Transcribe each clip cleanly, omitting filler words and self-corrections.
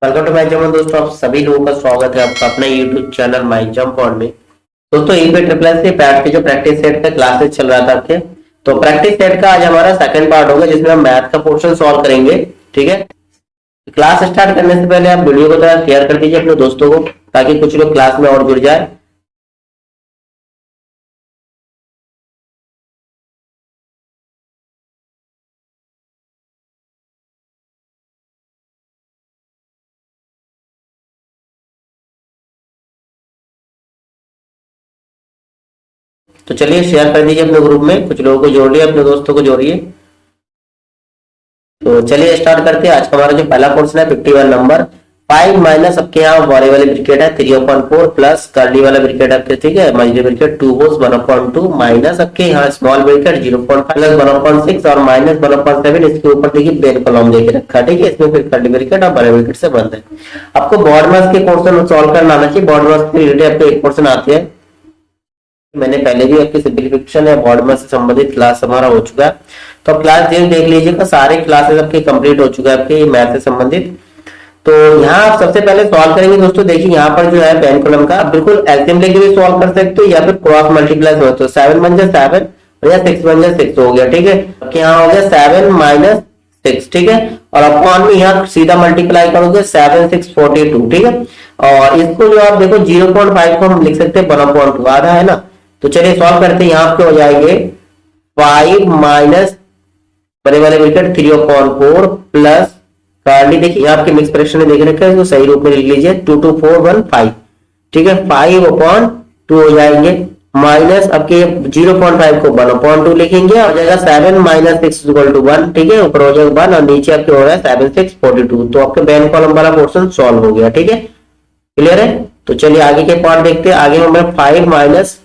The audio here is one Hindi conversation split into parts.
वेलकम टू माई जंप दोस्तों, आप सभी लोगों का स्वागत है आपका अपने YouTube channel my jump on में। दोस्तों यहीं पे ट्रिपल एस के पैट के जो प्रैक्टिस सेट का क्लासेस चल रहा था आपके, तो प्रैक्टिस सेट का आज हमारा सेकंड पार्ट होगा जिसमें हम मैथ का पोर्शन सॉल्व करेंगे। ठीक है, क्लास स्टार्ट करने से पहले आप वीडियो को थोड़ा शेयर कर दीजिए अपने दोस्तों को, ताकि कुछ लोग क्लास में और जुड़ जाए। तो चलिए शेयर कर दीजिए अपने ग्रुप में, कुछ लोगों को जोड़िए, अपने दोस्तों को जोड़िए। तो चलिए स्टार्ट करते हैं। आज का हमारा जो पहला क्वेश्चन है 51 नंबर। 5 माइनस आपके यहाँ बड़े वाले ब्रिकेट है 3/4 प्लस कर्ली वाला ब्रिकेट आपके, ठीक है, मझली ब्रिकेट 2 होल्स 1/2 माइनस आपके यहाँ स्मॉल ब्रिकेट 0.5 प्लस 1/6 और माइनस 1/7। इसके ऊपर देखिए बेल कॉलम देके रखा है, ठीक है। इसमें फिर कर्ली ब्रिकेट और बड़े ब्रिकेट से बंद है। आपको बॉड मास के क्वेश्चन सॉल्व करना आना चाहिए। बॉड मास के रिलेटेड आपको एक क्वेश्चन आते हैं, मैंने पहले भी आपकी सिंपलीफिकेशन या बॉड मास से संबंधित क्लास हमारा हो चुका है, तो आप क्लास देख लीजिएगा। सारे क्लासेस आपके कंप्लीट हो चुका है आपके मैथ से संबंधित। तो यहाँ आप सबसे पहले सॉल्व करेंगे दोस्तों। देखिए यहाँ पर जो है पेन कॉलम का बिल्कुल एलसीएम लेके भी सॉल्व कर सकते हो या फिर क्रॉस मल्टीप्लाई हो, तो 7 बन जाए 7 और या 6 बन जाए 6 हो गया, ठीक है। यहाँ हो गया 7 माइनस 6, ठीक है, और अपॉन में यहाँ सीधा मल्टीप्लाई करोगे 7 6 42, ठीक है। और इसको जो आप देखो 0.5 को हम लिख सकते हैं 1/2, आधा है ना। तो चलिए सॉल्व करते हैं। यहाँ पे हो जाएंगे 5 माइनस बड़े वाले ब्रैकेट 3/4 प्लस कार्ली, देखिए आपके मिक्स फ्रैक्शन में देख रखा है, इसको सही रूप में लिख लीजिए 2 2 4 1 5, ठीक है। 5/2 हो जाएंगे माइनस आपके 0.5 को 1/2 लिखेंगे और जाएगा 7 माइनस 6 इक्वल टू 1, ठीक है। ऊपर हो जाएगा 1 और नीचे आपके हो रहा है 7 6 42। तो आपके बेन कॉलम वाला पोर्शन सॉल्व हो गया, ठीक है। क्लियर है। तो चलिए आगे के पार्ट देखते हैं। आगे हमारे 5 माइनस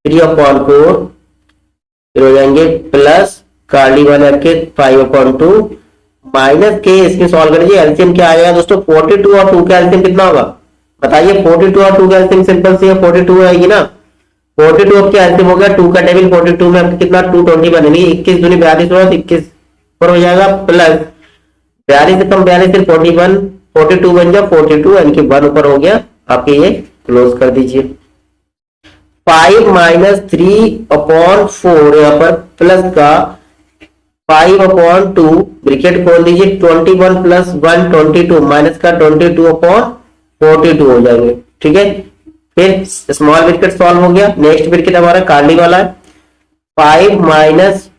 3/4 फिर हो जाएंगे प्लस कार्ली वाले आपके 5/2 माइनस के, इसके सॉल्व कर लीजिए। एलसीएम क्या आ जाएगा दोस्तों 42 और 2 का एलसीएम कितना होगा बताइए। 42 और 2 का एलसीएम सिंपल सी है 42 आएगी ना। 42 आपके एलसीएम हो गया 2 का टेबल 42 में आपके कितना 220 बनेगी। 21 दूनी 42 होगा, 21 पर हो जाएगा प्लस 42 से कम 42 से 41 42 बन जाए 42 यानी कि 1 ऊपर हो गया आपके, ये क्लोज कर दीजिए। 5 माइनस 3/4 यहाँ पर प्लस का 5/2 ब्रिकेट खोल दीजिए 21 प्लस 1 22 माइनस का 22/42 हो जाएंगे, ठीक है। फिर स्मॉल ब्रिकेट सॉल्व हो गया। नेक्स्ट ब्रिकेट हमारा कार्ली वाला है 5 माइनस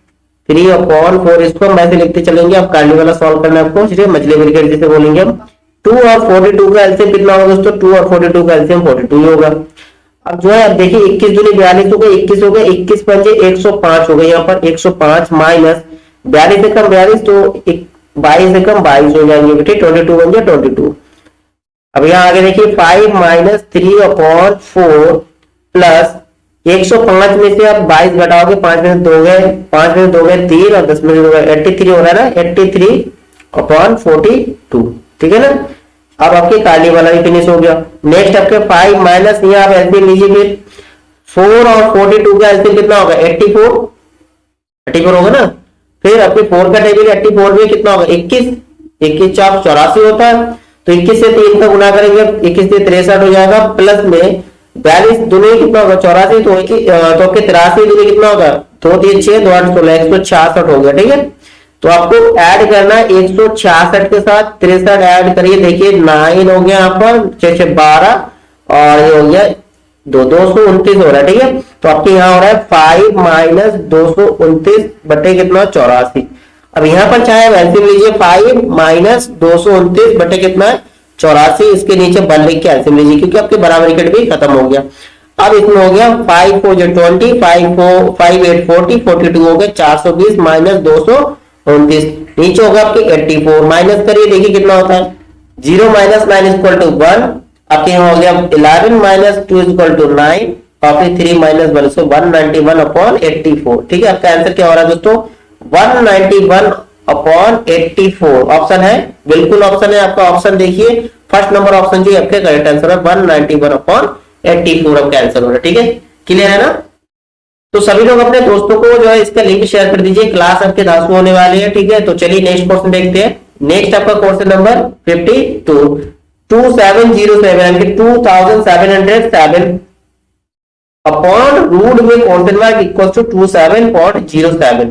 3/4, इसको हम ऐसे लिखते चलेंगे। अब कार्ली वाला सॉल्व करना है आपको, ठीक है, मछली ब्रिकेट जिसे बोलेंगे हम। 2 और 42 का एलसीएम कितना होगा दोस्तों, 2 और 42 का एलसीएम 42 ही होगा। अब जो है अब देखिए 21 दूनी 42 हो गए, 21 हो गए, 21 पंजे 105 हो गए। यहाँ पर 105 माइनस 42 से कम 42 तो 22 से कम 22 हो जाएंगे बेटे, 22 बन जाए 22। अब यहाँ आगे देखिए 5 माइनस 3/4 प्लस 105 में से आप 22 घटाओगे, 5 में से 2 गए, 5 में से 2 गए 3 और 10 में से 2 गए 83 हो रहा है ना, 83/42, ठीक है ना। अब आपके कार्ली वाला भी फिनिश हो गया। नेक्स्ट आपके 5 माइनस यहाँ आप एलसीएम लीजिए, फिर 4 और 42 का एलसीएम कितना होगा 84 होगा ना। फिर आपके 4 का टेबल 84 में कितना होगा 21 21 4 84 होता है, तो 21 से 3 का गुना करेंगे 21 से 63 हो जाएगा, प्लस में 42 दोनों कितना होगा 84, तो आपके 83 दूनी कितना होगा 2 3 6 2 8 16 166 हो गया, ठीक है। तो आपको ऐड करना है 166 के साथ 63 ऐड करिए, देखिए 9 हो गया यहाँ पर 6 6 12 और ये हो गया 229 हो रहा है, ठीक है। तो आपके यहाँ हो रहा है 5 माइनस 229 बटे कितना 84। अब यहाँ पर चाहे एलसीएम लीजिए 5 माइनस 229 बटे कितना है 84, इसके नीचे 1 लिख के एलसीएम लीजिए क्योंकि आपके बराबर ब्रैकेट भी खत्म हो गया। अब इसमें हो गया 5 4 20 5 4 5 8 40 42 हो गया 420 माइनस 229, नीचे होगा आपके 84 माइनस करिए, देखिए कितना होता है 0 माइनस 9 इक्वल टू 1। आपके यहाँ हो गया 11 माइनस 2 इक्वल टू 9 और फिर 3 माइनस 1 सो 191/84, ठीक है। आपका आंसर क्या हो रहा है दोस्तों 191/84 ऑप्शन है, बिल्कुल ऑप्शन है आपका। ऑप्शन देखिए फर्स्ट नंबर ऑप्शन जो आपका करेक्ट आंसर है 191/84 आपका आंसर हो रहा है, ठीक है। क्लियर है ना। तो सभी लोग अपने दोस्तों को जो है इसका लिंक शेयर कर दीजिए, क्लास आपके 10 होने वाले हैं, ठीक है। तो चलिए नेक्स्ट क्वेश्चन देखते हैं। नेक्स्ट आपका क्वेश्चन नंबर 52, 2707 यानी 2707 अपॉन रूट में कॉन्स्टेंट मार्क इक्वल टू 27.07।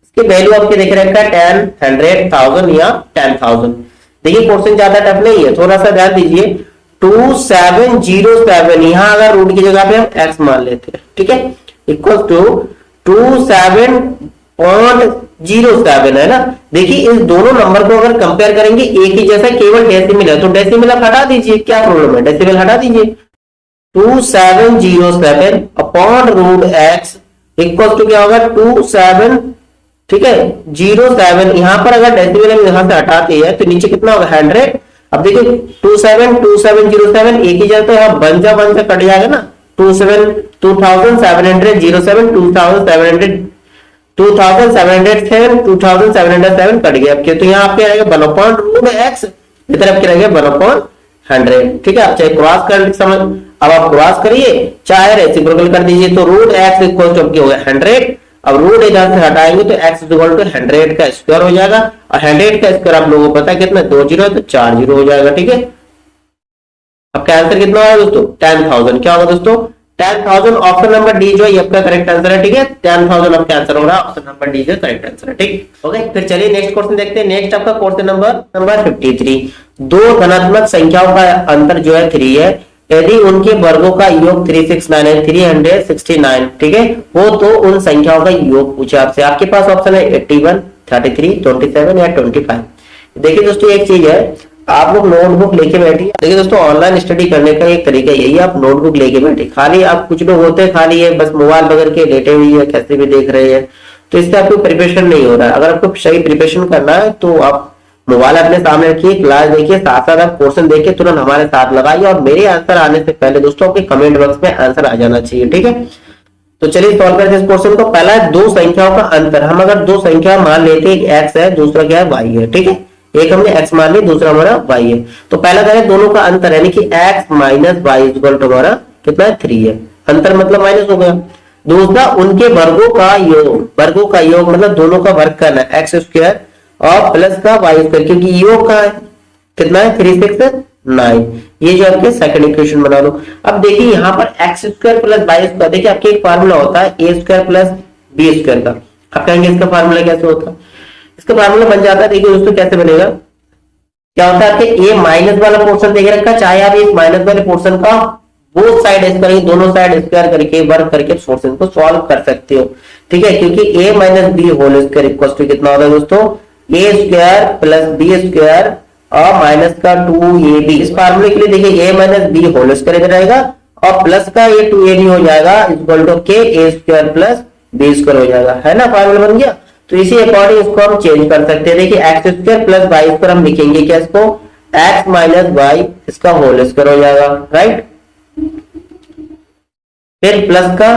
इसकी वैल्यू आपके देख रखा है 10, 100,000 या 10,000। देखिए क्वेश्चन ज्यादा टफ नहीं है, थोड़ा सा ध्यान दीजिए। 2707 यहां अगर रूट की जगह पे हम x मान लेते हैं, ठीक है, इक्वल टू 27.07 है ना। देखिए इस दोनों नंबर को अगर कंपेयर करेंगे एक ही जैसा, केवल डेसिमल है तो डेसिमल आप हटा दीजिए, क्या प्रॉब्लम है, डेसिमल हटा दीजिए। 2707 अपॉन रूट x इक्वल टू क्या होगा 27, ठीक है 07। यहां पर अगर डेसिमल हम यहां से हटाते हैं तो नीचे कितना होगा 100। अब देखिए 272707 एक ही जगह तो यहाँ वन से कट जाएगा ना, 270707 2707 कट गया आपके, तो यहाँ आपके रहेगा 1/√x, इधर आपके रहेगा 1/100, ठीक है। आप चाहे क्रॉस कर समझ, अब आप क्रॉस करिए चाहे रेसिप्रोकल कर दीजिए, तो √x इक्वल टू आपके हो गया 100। अब रूट इधर से हटाएंगे तो x इक्वल टू 100 का स्क्वायर हो जाएगा, और 100 का स्क्वायर आप लोगों को पता है कितना, 2 जीरो तो 4 जीरो हो जाएगा, ठीक है। आपका आंसर कितना होगा दोस्तों 10,000। क्या होगा दोस्तों 10,000। ऑप्शन नंबर डी जो है आपका करेक्ट आंसर है, ठीक है। 10,000 आपका आंसर हो रहा है, ऑप्शन नंबर डी जो करेक्ट आंसर है, ठीक। ओके, फिर चलिए नेक्स्ट क्वेश्चन देखते हैं। नेक्स्ट आपका क्वेश्चन नंबर 53, दो धनात्मक संख्याओं का अंतर जो है 3 है, यदि उनके वर्गों का योग 369 है, 369, ठीक है, वो तो उन संख्याओं का योग पूछा आपसे। आपके पास ऑप्शन है 81, 33, 27 या 25। देखिए दोस्तों एक चीज है, आप लोग नोटबुक लेके बैठिए। देखिए दोस्तों ऑनलाइन स्टडी करने का एक तरीका यही है, आप नोटबुक लेके बैठिए। खाली आप कुछ लोग होते हैं खाली है बस मोबाइल वगैरह के लेटे हुए है, कैसे भी देख रहे हैं, तो इससे आपको प्रिपरेशन नहीं हो रहा है। अगर आपको सही प्रिपरेशन करना है तो आप मोबाइल अपने सामने रखिए, क्लास देखिए, साथ साथ आप क्वेश्चन देखिए, तुरंत हमारे साथ लगाइए, और मेरे आंसर आने से पहले दोस्तों आपके कमेंट बॉक्स में आंसर आ जाना चाहिए, ठीक है। तो चलिए सॉल्व करते हैं इस क्वेश्चन को। पहला है दो संख्याओं का अंतर। हम अगर दो संख्या मान लेते हैं, एक x है दूसरा क्या है y है, ठीक है। एक हमने x मान लिया, दूसरा हमारा y है। तो पहला करें दोनों का अंतर, यानी कि x minus y equal to हमारा कितना है 3 है। अंतर मतलब माइनस हो गया। दूसरा उनके वर्गों का योग, वर्गों का योग मतलब दोनों का वर्ग करना है, एक्स स्क्वायर और प्लस का वाई स्क्वायर, क्योंकि योग का है कितना है 369। ये जो आपके सेकंड इक्वेशन बना लो। अब देखिए यहाँ पर x square plus y square, देखिए आपके एक फार्मूला होता है A square plus B square का। आप कहेंगे इसका फार्मूला कैसे होता है, इसका फार्मूला बन जाता है, देखिए दोस्तों कैसे बनेगा। क्या होता है आपके ए माइनस वाला पोर्शन देख रखा, चाहे आप इस माइनस वाले पोर्शन का बोथ साइड स्क्वायर, दोनों साइड स्क्वायर करके वर्क करके पोर्शन को सॉल्व कर सकते हो, ठीक है। क्योंकि A minus B whole square equal to कितना होता है दोस्तों, A square plus B square और माइनस का 2ab। इस फार्मूले के लिए देखिए A minus B whole square इधर रहेगा और प्लस का ये 2ab हो जाएगा इक्वल टू के ए स्क्वायर प्लस बी स्क्वायर हो जाएगा, है ना, फार्मूला बन गया। तो इसी अकॉर्डिंग इसको हम चेंज कर सकते हैं। देखिए x square plus y square हम लिखेंगे क्या, इसको एक्स माइनस वाई इसका होल स्क्वायर हो जाएगा, राइट। फिर प्लस का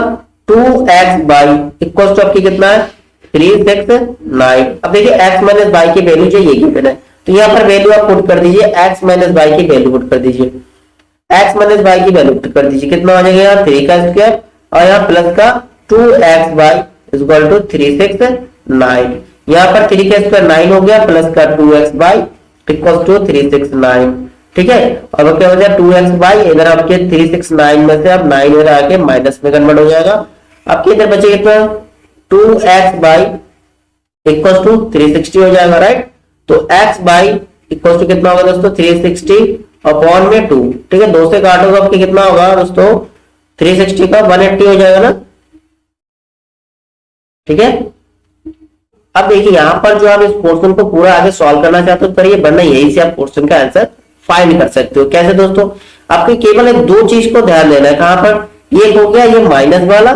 2xy इक्वल टू आपकी कितना है 369। अब देखिए x माइनस वाई की वैल्यू जो ये गिवन है, तो यहाँ पर वैल्यू आप पुट कर दीजिए, x माइनस वाई की वैल्यू पुट कर दीजिए, x माइनस वाई की वैल्यू पुट कर दीजिए, कितना हो जाएगा यहाँ 3 का स्क्वायर और यहाँ प्लस का 2xy इक्वल टू 369। यहाँ पर 3 का स्क्वायर 9 हो गया, प्लस का 2xy इक्वल टू 369, ठीक है। अब क्या हो जाएगा 2xy इधर आपके 369 में से अब 9 इधर आके माइनस में कन्वर्ट हो जाएगा। आपके इधर बचे कितना 2xy इक्वल टू 360 हो जाएगा, राइट। तो xy इक्वल टू कितना होगा दोस्तों 360 अपॉन में 2, ठीक है। 2 से काटोगे आपके कितना होगा दोस्तों 360 का 180 हो जाएगा ना, ठीक है। अब देखिए यहाँ पर जो आप इस पोर्शन को पूरा आगे सॉल्व करना चाहते हो करिए, वरना यही से आप पोर्शन का आंसर फाइंड कर सकते हो। कैसे दोस्तों, आपको केवल एक दो चीज को ध्यान देना है। कहां पर, एक हो गया ये माइनस वाला,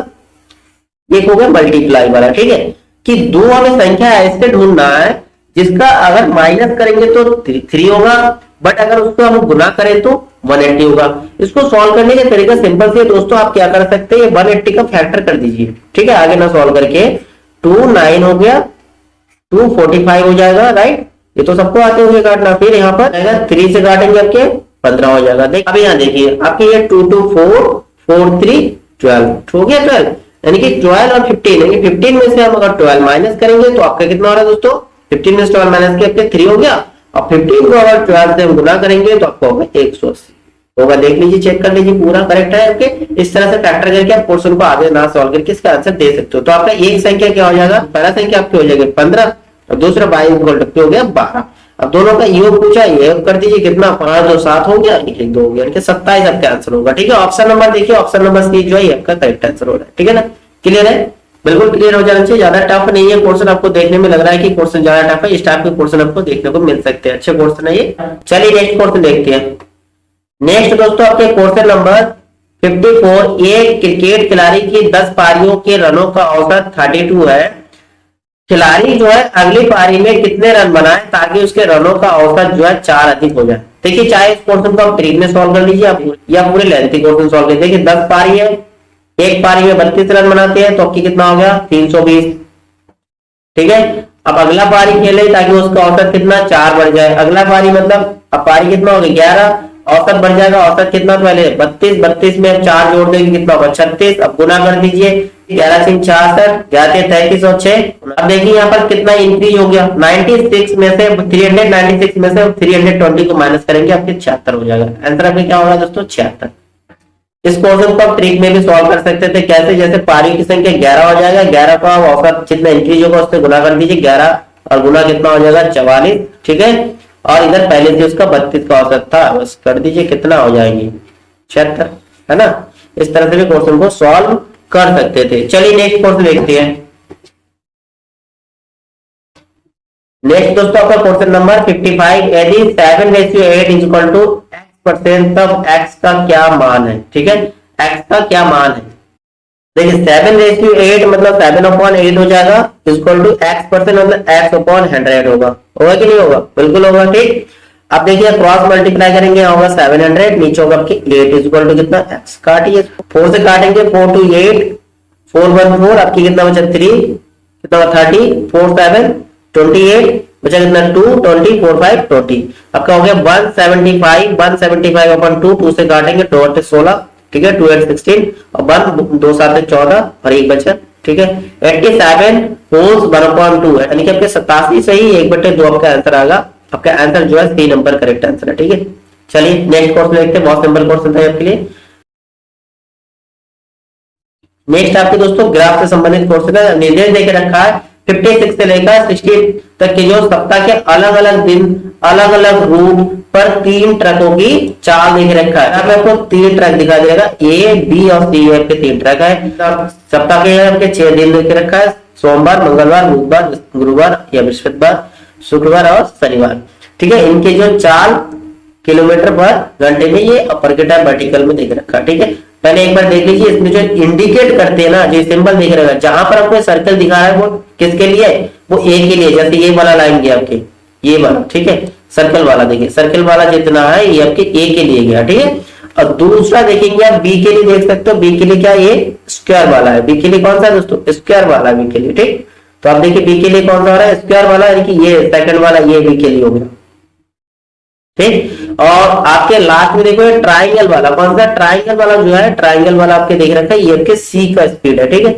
एक हो गया मल्टीप्लाई वाला, ठीक है। कि दो हमें संख्या ऐसे ढूंढना है जिसका अगर माइनस करेंगे तो 3 होगा, बट अगर उसको हम गुना करें तो 180 होगा। इसको सॉल्व करने का तरीका सिंपल से दोस्तों, आप क्या कर सकते हैं 180 का फैक्टर कर दीजिए, ठीक है। आगे ना सॉल्व करके 2 9 हो गया, 2 45 हो जाएगा, राइट। ये तो सबको आते होंगे काटना। फिर यहाँ पर 3 से काटेंगे आपके 15 हो जाएगा। देख अब यहाँ देखिए आपके ये 2 2 4 4 3 12 हो गया 12, यानी कि 12 और 15, यानी 15 में से हम अगर 12 माइनस करेंगे तो आपका कितना हो रहा है दोस्तों 15 में से 12 माइनस के आपके 3 हो गया, और 15 को अगर 12 से हम गुना करेंगे तो आपको होगा 180 होगा। देख लीजिए, चेक कर लीजिए, पूरा करेक्ट है आपके। इस तरह से फैक्टर करके आप क्वेश्चन को आगे ना सॉल्व करके इसका आंसर दे सकते हो। तो आपका एक संख्या क्या हो जाएगा, पहला संख्या आपकी हो जाएगी 15 और दूसरा 22 हो गया 12। अब दोनों का योग पूछा, योग कर दीजिए, कितना 5 2 7 हो गया, 1 2 हो गया, 27 आपका आंसर होगा। ठीक है, ऑप्शन नंबर देखिए, ऑप्शन नंबर सी जो है आपका करेक्ट आंसर हो रहा है। ठीक है ना, क्लियर है, बिल्कुल क्लियर हो जाना चाहिए। ज्यादा टफ नहीं है क्वेश्चन, आपको देखने में लग रहा है कि क्वेश्चन ज्यादा टफ है, इस टाइप के क्वेश्चन आपको देखने को मिल सकते हैं, अच्छे क्वेश्चन है ये। चलिए नेक्स्ट क्वेश्चन देखते हैं। नेक्स्ट दोस्तों आपके क्वेश्चन नंबर 54, एक क्रिकेट खिलाड़ी की 10 पारियों के रनों का औसत 32 है। खिलाड़ी जो है अगली पारी में कितने रन बनाए ताकि उसके रनों का औसत जो है 4 अधिक हो जाए। देखिए, चाहे इस क्वेश्चन को आप ट्रिक में सॉल्व कर लीजिए या पूरे लेंथी क्वेश्चन सॉल्व कर देखिए, 10 पारी है, एक पारी में 32 रन बनाते हैं तो आपकी कितना हो गया 320। ठीक है, अब अगला पारी खेले ताकि उसका औसत कितना 4 बढ़ जाए। अगला पारी मतलब अब पारी कितना हो गया 11, औसत बढ़ जाएगा, औसत कितना पहले 32, 32 में अब 4 जोड़ देंगे कितना होगा 36। अब गुना कर दीजिए, 11 से 66 जाते 33 और 6। अब देखिए यहाँ पर कितना इंक्रीज हो गया, 96 में से 396 में से 320 को माइनस करेंगे, आपके 76 हो जाएगा। आंसर आपके क्या होगा दोस्तों 76। इस क्वेश्चन को आप ट्रिक में भी सॉल्व कर सकते थे, कैसे, जैसे पारी की संख्या 11 हो जाएगा, 11 का औसत जितना इंक्रीज होगा उससे गुना कर दीजिए, 11 और गुना कितना हो जाएगा 44। ठीक है, और इधर पहले से उसका 32 का औसत था, बस कर दीजिए, कितना हो जाएंगे 76, है ना। इस तरह से भी क्वेश्चन को सॉल्व कर सकते थे। चलिए नेक्स्ट क्वेश्चन देखते हैं। नेक्स्ट दोस्तों आपका क्वेश्चन नंबर 55, यदि 7:8 इज इक्वल टू x%, तब x का क्या मान है। ठीक है, x का क्या मान है। देखिए 7:8 मतलब 7/8 हो जाएगा, इक्वल टू x% मतलब x/100 होगा कि नहीं होगा, बिल्कुल होगा। ठीक, अब देखिए क्रॉस मल्टीप्लाई करेंगे, होगा 700, नीचे होगा आपके 8 इक्वल टू कितना x, काटिए 4 से काटेंगे, 4 to 8 4 1 4, आपकी कितना बचा 3, कितना 30, 4 7 28, बचा कितना 2 20 4 5 20, आपका हो गया 175, 175 अपन 2 से काटेंगे 2 8 16, ठीक है 2 8 16 और 1 2 7 14 और 1 बचा। ठीक है, 87 होल्स 1/2 है, यानी कि आपके 87 सही 1/2 आपका आंसर आएगा। आपका आंसर जो है सी नंबर करेक्ट आंसर है। ठीक है, चलिए नेक्स्ट क्वेश्चन देखते हैं, बहुत सिंपल क्वेश्चन था आपके लिए। नेक्स्ट आपके दोस्तों ग्राफ से संबंधित क्वेश्चन है, निर्देश देके रखा है 56 से लेकर 60 तक के जो सप्ताह के अलग अलग दिन अलग अलग रूट पर 3 ट्रकों की चाल देख रखा है। मैं आपको 3 ट्रक दिखा देगा, ए बी और सी आपके 3 ट्रक है। सप्ताह के आपके 6 दिन देख रखा है, सोमवार मंगलवार बुधवार गुरुवार या बृहस्पतिवार शुक्रवार और शनिवार। ठीक है, इनके जो चाल किलोमीटर पर घंटे में ये अपर के टाइम वर्टिकल में देख रखा है। ठीक है, पहले एक बार देख लीजिए, इसमें जो इंडिकेट करते हैं ना, जो सिंबल दिख रहा है, जहां पर आपको सर्कल दिखा रहा है वो किसके लिए है, वो ए के लिए। जैसे ये वाला लाइन गया आपके, ये वाला, ठीक है सर्कल वाला, देखिए सर्कल वाला जितना है ये आपके ए के लिए गया। ठीक है, और दूसरा देखेंगे आप बी के लिए, देख सकते हो बी के लिए क्या, ये स्क्वायर वाला है। बी के लिए कौन सा है दोस्तों, स्क्वायर वाला बी के लिए। ठीक, तो आप देखिए बी के लिए कौन सा हो रहा है, स्क्वायर वाला, यानी कि ये सेकंड वाला ये बी के लिए हो गया। ठीक, और आपके लास्ट में देखो ट्राइंगल वाला, कौन सा ट्राइंगल वाला जो है, ट्राइंगल वाला आपके देख रखा है, ये आपके सी का स्पीड है। ठीक है,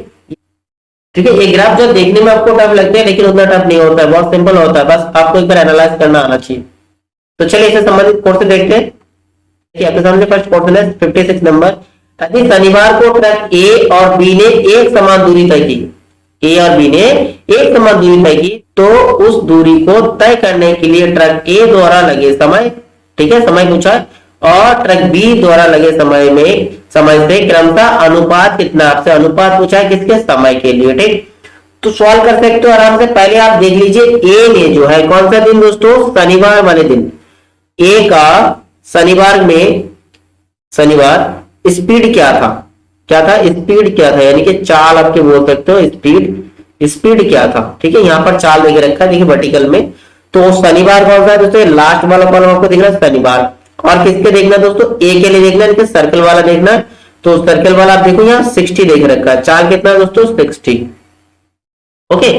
ठीक है, ये ग्राफ जो देखने में आपको टफ लगते हैं लेकिन उतना टफ नहीं होता है, बहुत सिंपल होता है, बस आपको एक बार एनालाइज करना आना चाहिए। तो चलिए इससे संबंधित क्वेश्चन देखते हैं। देखिए आपके सामने फर्स्ट क्वेश्चन है 56 नंबर, यदि शनिवार को ट्रक ए और बी ने एक समान दूरी तय की, ए और बी ने एक समान दूरी तय की, तो उस दूरी को तय करने के लिए ट्रक ए द्वारा लगे समय, ठीक है समय पूछा, और ट्रक बी द्वारा लगे समय से क्रमशः अनुपात कितना, आपसे अनुपात पूछा है किसके, समय के लिए। ठीक, तो सॉल्व कर सकते हो आराम से। पहले आप देख लीजिए ए ने जो है कौन सा दिन दोस्तों, शनिवार वाले दिन, ए का शनिवार में, शनिवार स्पीड क्या था, स्पीड क्या था, यानी कि चाल आपके बोल सकते हो, स्पीड क्या था। ठीक है, यहाँ पर चाल देखे रखा है, देखिए वर्टिकल में, तो शनिवार कौन सा है दोस्तों, लास्ट वाला कॉलम आपको दिख रहा है शनिवार। और किसके देखना दोस्तों, ए के लिए देखना है, सर्कल वाला देखना है, तो सर्कल वाला आप देखो यहाँ 60 देख रखा है, चाल कितना है दोस्तों 60। ओके,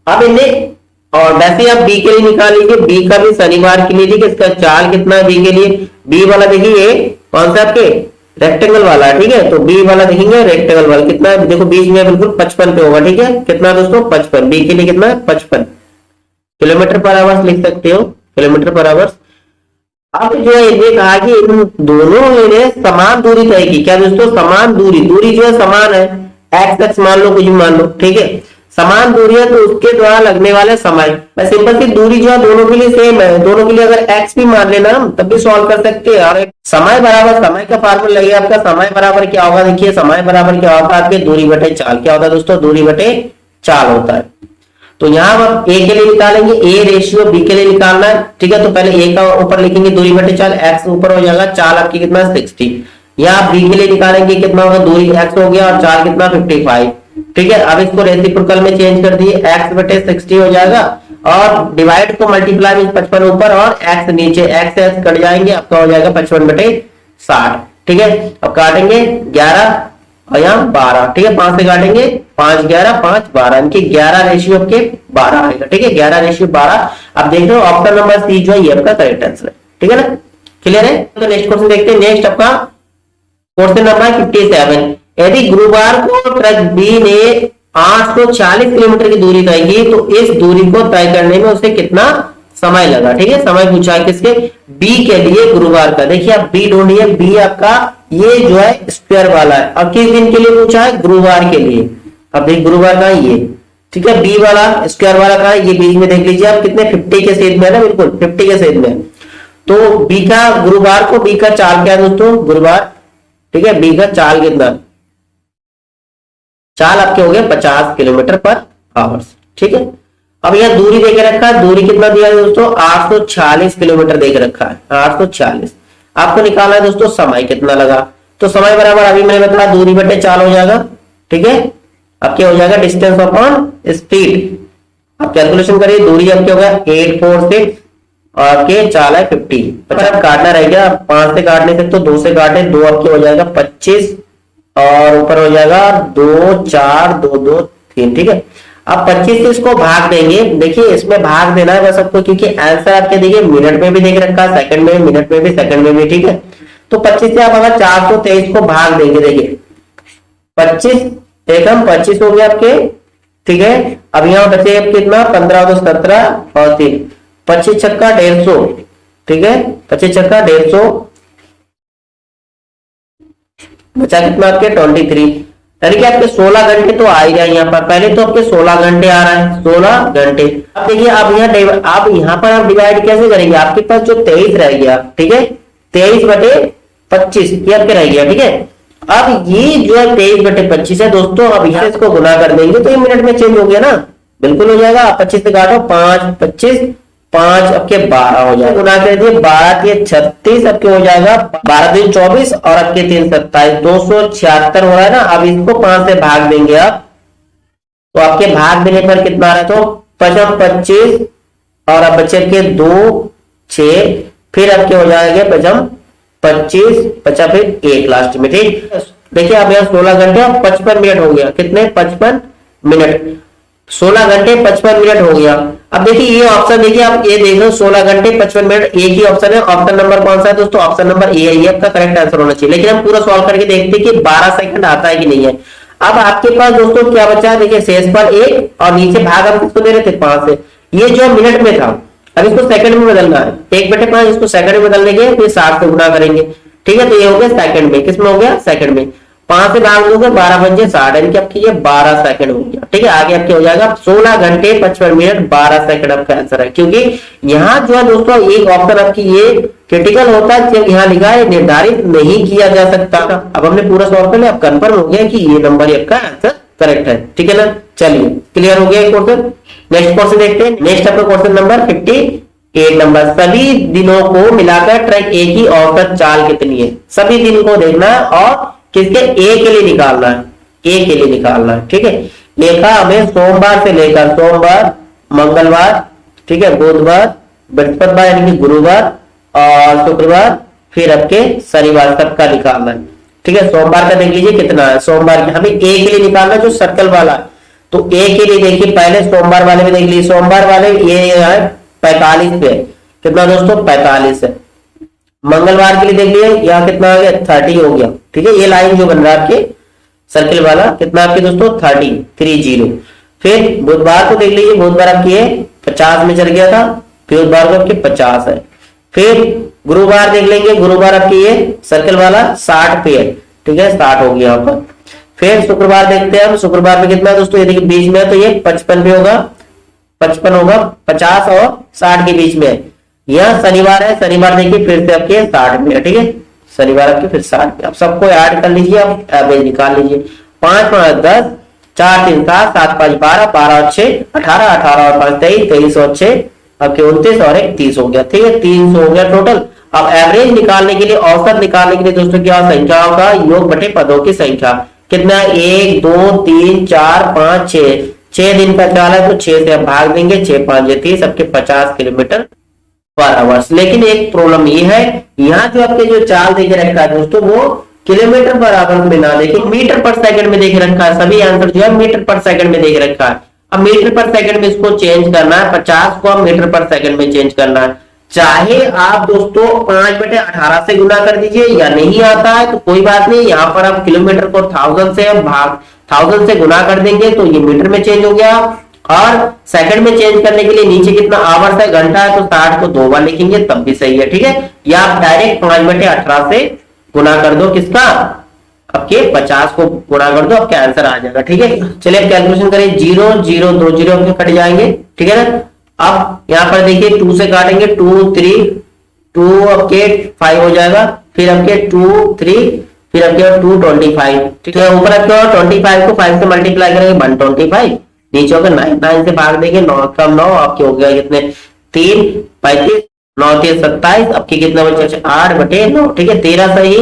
अब इन्हें और वैसे आप बी के लिए निकाल लीजिए, बी का भी शनिवार के लिए देखिए इसका चाल कितना है बी के लिए, बी वाला देखिए कौन सा आपके रेक्टेंगल वाला है। ठीक है, तो बी वाला देखेंगे रेक्टेंगल वाला कितना है, देखो बीच में बिल्कुल 55 पे होगा। ठीक है, कितना दोस्तों 55, बी के लिए कितना है 55 किलोमीटर पर आवर्स लिख सकते हो। Kilometre per hour. अब जो है ये कहा कि इन दोनों ने समान दूरी तय की। क्या दोस्तों, समान दूरी, दूरी जो है समान है, एक्स एक्स मान लो, कुछ भी मान लो, ठीक है, समान दूरी है तो उसके द्वारा लगने वाले समय, मैं सिंपल सी दूरी जो है दोनों के लिए सेम है, दोनों के लिए अगर एक्स भी मान लेना हम तब भी सॉल्व कर सकते हैं। और समय बराबर, समय का फार्मूला लगेगा आपका, समय बराबर क्या होगा, देखिए समय बराबर क्या होता है आपके दूरी बटे चाल। क्या होता है दोस्तों, दूरी बटे चाल होता है। तो यहां हम ए के लिए निकालेंगे, ए रेशियो बी के लिए निकालना है, ठीक है। तो पहले ए का ऊपर लिखेंगे दूरी बटे चाल, एक्स ऊपर हो जाएगा, चाल आपकी कितना 60। यहाँ बी के लिए निकालेंगे, कितना होगा, दूरी एक्स हो गया और चाल कितना 55, ठीक है। अब इसको रेसिप्रोकल में चेंज कर दिए, एक्स बटे 60 हो जाएगा और डिवाइड को मल्टीप्लाई में 55 ऊपर और एक्स नीचे, एक्स एक्स कट जाएंगे, आपका हो जाएगा 55 बटे 60, ठीक है। अब काटेंगे 11 और यहाँ 12, ठीक है, 5 से काटेंगे, 5 11 5 12, इनके 11 रेशियो आपके 12 आएगा, ठीक है, 11 रेशियो 12। अब देख लो ऑप्शन नंबर सी जो है ये आपका करेक्ट आंसर है, ठीक है ना, क्लियर है। तो नेक्स्ट क्वेश्चन देखते हैं। नेक्स्ट आपका क्वेश्चन नंबर 57, यदि गुरुवार को ट्रक बी ने 840 किलोमीटर की दूरी तय की तो इस दूरी को तय करने में उसे कितना समय लगा, ठीक है। समय पूछा है किसके, बी के लिए, गुरुवार का। देखिए आप बी ढूंढिए, बी आपका ये जो है स्क्वायर वाला है और किस दिन के लिए पूछा है, गुरुवार के लिए। अब देख गुरुवार का ये, ठीक है, बी वाला स्क्वायर वाला का ये बीच में देख लीजिए आप कितने 50 के छेद में है ना, बिल्कुल 50 के छेद में। तो बी का गुरुवार को, बी का चाल क्या है दोस्तों, गुरुवार, ठीक है, बी का चाल कितना, चाल आपके हो गए 50 किलोमीटर पर आवर्स, ठीक है। अब यह दूरी देके रखा है, दूरी कितना दिया है दोस्तों, 840 किलोमीटर देके रखा है, 840। आपको निकालना है दोस्तों समय कितना लगा, तो समय बराबर अभी मैंने बताया दूरी बटे चाल हो जाएगा, ठीक है। अब क्या हो जाएगा, डिस्टेंस अपॉन स्पीड। आप कैलकुलेशन करिए, दूरी अब क्या होगा 846 और आपके चाल है 50। पर अब काटना रह गया, 5 से काटने से तो 2 से काटे, 2 आपके हो जाएगा 25 और ऊपर हो जाएगा 2 4 2 2 3, ठीक है। अब 25 से इसको भाग देंगे, देखिए इसमें भाग देना है बस आपको, क्योंकि आंसर आपके देखिए मिनट में भी देख रखा है, सेकंड में, मिनट में भी, सेकंड में भी, ठीक है। तो 25 से आप अगर 423 को भाग देंगे, देखिए 25 एकम 25 हो गया आपके, ठीक है। अब यहाँ बचे कितना 15 2 17 और 3, 25 छक्का 150, ठीक है, 25 छक्का 150, बचा कितना आपके 23, यानी कि आपके 16 घंटे तो आ ही गया यहाँ पर। पहले तो आपके 16 घंटे आ रहा है, 16 घंटे। अब देखिए आप यहाँ पर आप डिवाइड कैसे करेंगे, आपके पास जो 23 रह गया, ठीक है, 23 बटे 25 ये आपके रह गया, ठीक है। अब ये जो है 23 बटे 25 है दोस्तों, अब यहाँ इसको गुना कर देंगे तो ये मिनट में चेंज हो गया ना, बिल्कुल हो जाएगा। 25 से काटो, 5 25 5 आपके 12 हो जाएगा, गुना कर दिए, 12 के 36 आपके हो जाएगा, 12 दिन 24 और आपके 3 27 276 हो रहा है ना। अब इसको 5 से भाग देंगे आप, तो आपके भाग देने पर कितना आ रहा है, तो 25 और अब बचे के 2 6, फिर आपके हो जाएंगे 25 50 फिर 1 लास्ट में, ठीक। देखिए अब यहाँ 16 घंटे और 55 मिनट हो गया, कितने 55 मिनट, 16 घंटे 55 मिनट हो गया। अब देखिए ये ऑप्शन, देखिए आप ये देखो 16 घंटे 55 मिनट एक ही ऑप्शन है, ऑप्शन नंबर कौन सा है दोस्तों, ऑप्शन नंबर ए है, ये आपका करेक्ट आंसर होना चाहिए। लेकिन हम पूरा सॉल्व करके देखते हैं कि 12 सेकंड आता है कि नहीं है। अब आपके पास दोस्तों क्या बचा है, देखिए शेषफल 1 और नीचे भाग हम किसको दे रहे थे 5 से, ये जो मिनट में था, अब इसको सेकंड में बदलना है, 1 बटे 5 इसको सेकंड में बदलने के फिर 60 से गुना करेंगे, ठीक है। तो ये हो गया सेकंड में, किसमें हो गया सेकंड में, 5 से भाग दोगे 12 बजे 60, यानी कि आपकी ये 12 सेकंड हो गया, ठीक है। आगे आपके हो जाएगा 16 घंटे 55 मिनट 12 सेकंड आपका आंसर है, क्योंकि यहाँ जो है दोस्तों एक ऑप्शन आपकी ये क्रिटिकल होता है, जब यहाँ लिखा है निर्धारित नहीं किया जा सकता। अब हमने पूरा सॉल्व कर लिया, अब कंफर्म हो गया कि ये नंबर आपका आंसर करेक्ट है, ठीक है ना। चलिए क्लियर हो गया क्वेश्चन। नेक्स्ट क्वेश्चन देखते हैं। नेक्स्ट आपका क्वेश्चन नंबर 58 नंबर, सभी दिनों को मिलाकर ट्रैक ए की औसत चाल कितनी है, सभी दिन को देखना है और किसके, ए के लिए निकालना है, ए के लिए निकालना है, ठीक है। लेखा हमें सोमवार से लेकर सोमवार मंगलवार, ठीक है, बुधवार बृहस्पतिवार यानी कि गुरुवार और शुक्रवार फिर आपके शनिवार सबका निकालना है, ठीक है। सोमवार का देख लीजिए कितना है, सोमवार हमें ए के लिए निकालना है जो सर्कल वाला है, तो ए के लिए देखिए पहले सोमवार वाले में देख लीजिए, सोमवार वाले ये है 45 पे, कितना दोस्तों 45 है। मंगलवार के लिए देख लिए यहाँ कितना आ गया 30 हो गया, ठीक है। ये लाइन जो बन रहा है आपके सर्किल वाला कितना आपके दोस्तों 30। फिर बुधवार को देख लीजिए, बुधवार आपकी 50 में चल गया था, बृहस्पतिवार को आपके 50 है। फिर गुरुवार देख लेंगे, गुरुवार आपके ये सर्कल वाला 60 पे है, ठीक है 60 होगी यहाँ पर। फिर शुक्रवार देखते हैं हम, शुक्रवार में कितना है दोस्तों, ये देखिए बीच में है तो ये 55 पे होगा, 55 होगा, 50 और 60 के बीच में है। यहाँ शनिवार है, शनिवार देखिए फिर से आपके 60 में है, ठीक है शनिवार आपके फिर 60 पे। अब सबको ऐड कर लीजिए, आप एवरेज निकाल लीजिए। 5 5 10, 4 3 7, 7 5 12, 12 और 6 18, 18 और 5 23, 23 और 6 आपके 29 और 1 30 हो गया, ठीक है 300 हो गया टोटल। अब एवरेज निकालने के लिए, औसत निकालने के लिए दोस्तों क्या, संख्याओं का योग बटे पदों की संख्या कितना, 1 2 3 4 5 6, 6 दिन का चाल है तो 6 से आप भाग देंगे, 6 5 30, आपके 50 किलोमीटर पर आवर्स। लेकिन एक प्रॉब्लम ये है, यहाँ जो आपके जो चाल देखे रखा है दोस्तों वो किलोमीटर पर आवर में ना देखे मीटर पर सेकंड में देख रखा है, सभी आंसर जो है मीटर पर सेकंड में देख रखा है। अब मीटर पर सेकंड में इसको चेंज करना है, 50 को हम मीटर पर सेकंड में चेंज करना है। चाहे आप दोस्तों 5/18 से गुना कर दीजिए, या नहीं आता है तो कोई बात नहीं, यहाँ पर आप किलोमीटर को 1000 से भाग 1000 से गुना कर देंगे तो ये मीटर में चेंज हो गया। और सेकंड में चेंज करने के लिए नीचे कितना आवर्स है, घंटा है तो 60 को 2 बार लिखेंगे तब भी सही है, ठीक है। या आप डायरेक्ट 5/18 से गुना कर दो, किसका, आपके 50 को गुणा कर दो, आपका आंसर आ जाएगा, ठीक है। चलिए कैलकुलेशन करें, 0 0 2 0 आपके कट जाएंगे, ठीक है ना। अब यहाँ पर देखिए 2 से काटेंगे, 2 3 2 आपके 5 हो जाएगा, फिर आपके 2 3, फिर आपके 2 25, ठीक है। ऊपर आपके 25 को 5 से मल्टीप्लाई करेंगे 125, नीचे होगा 9 9 से भाग देंगे, 9 कम 9 आपके हो गया कितने 3 35, 9 3 27, आपके कितना बचे 8/9, ठीक है 13 सही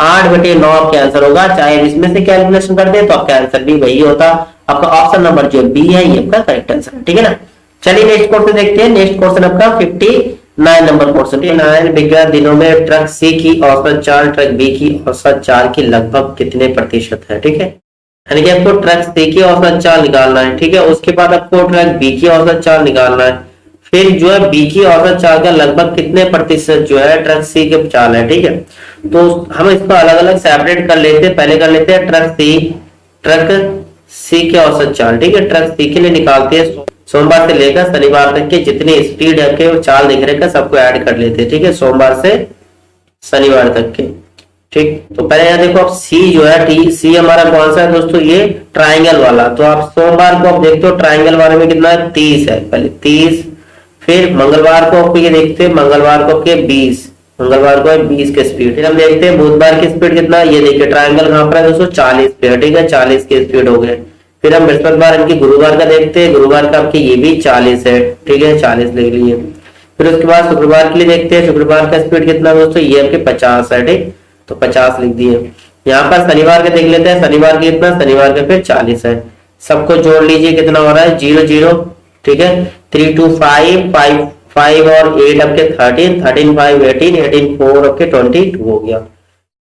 8/9 आपका आंसर होगा। चाहे इसमें से कैलकुलेशन करते हैं तो आपका आंसर भी वही होता। आपका ऑप्शन नंबर जो बी है ये आपका करेक्ट आंसर है, ठीक है ना। चलिए नेक्स्ट क्वेश्चन देखते हैं। नेक्स्ट क्वेश्चन आपका 59 नंबर क्वेश्चन। 59 विज्ञान दिनों में ट्रक सी की औसत चाल ट्रक बी की औसत चाल की लगभग कितने प्रतिशत है, ठीक है। यानी कि आपको ट्रक सी की औसत चाल निकालना है, ठीक है। उसके बाद आपको ट्रक बी की औसत चाल निकालना है, फिर जो है बी की औसत चाल का लगभग कितने प्रतिशत जो है ट्रक सी के चाल है, ठीक है। तो हम इसको अलग अलग सेपरेट कर लेते हैं। पहले कर लेते हैं ट्रक सी के औसत चाल, ठीक है। ट्रक सी के लिए निकालते हैं सोमवार से लेकर शनिवार तक के जितने स्पीड है के चाल दिख रहे हैं सबको ऐड कर लेते हैं, ठीक है। सोमवार से शनिवार तक के, ठीक। तो पहले यहाँ देखो आप सी जो है सी हमारा कौन सा है दोस्तों, ये ट्राइंगल वाला। तो आप सोमवार को आप देखते हो ट्राइंगल वाले में कितना है 30 है, पहले 30। फिर मंगलवार को आप ये देखते हैं, मंगलवार को आपके 20, मंगलवार को है 20 के स्पीड। फिर हम देखते हैं बुधवार की स्पीड कितना है, ये देखिए ट्राइंगल कहाँ पर है दोस्तों 40 पे, ठीक है 40 के स्पीड हो गए। फिर हम बृहस्पतिवार इनकी गुरुवार का देखते हैं, गुरुवार का आपके ये भी 40 है, ठीक है 40 लिख लिए। फिर उसके बाद शुक्रवार के लिए देखते हैं, शुक्रवार का स्पीड कितना है दोस्तों, ये आपके 50 है, ठीक तो 50 लिख दिए। यहाँ पर शनिवार का देख लेते हैं, शनिवार की कितना, शनिवार का फिर 40 है। सबको जोड़ लीजिए कितना हो रहा है 0 0, ठीक है 3 2 5 5 5 और 8 आपके 13 13 5 18 18 4 आपके 22 हो गया,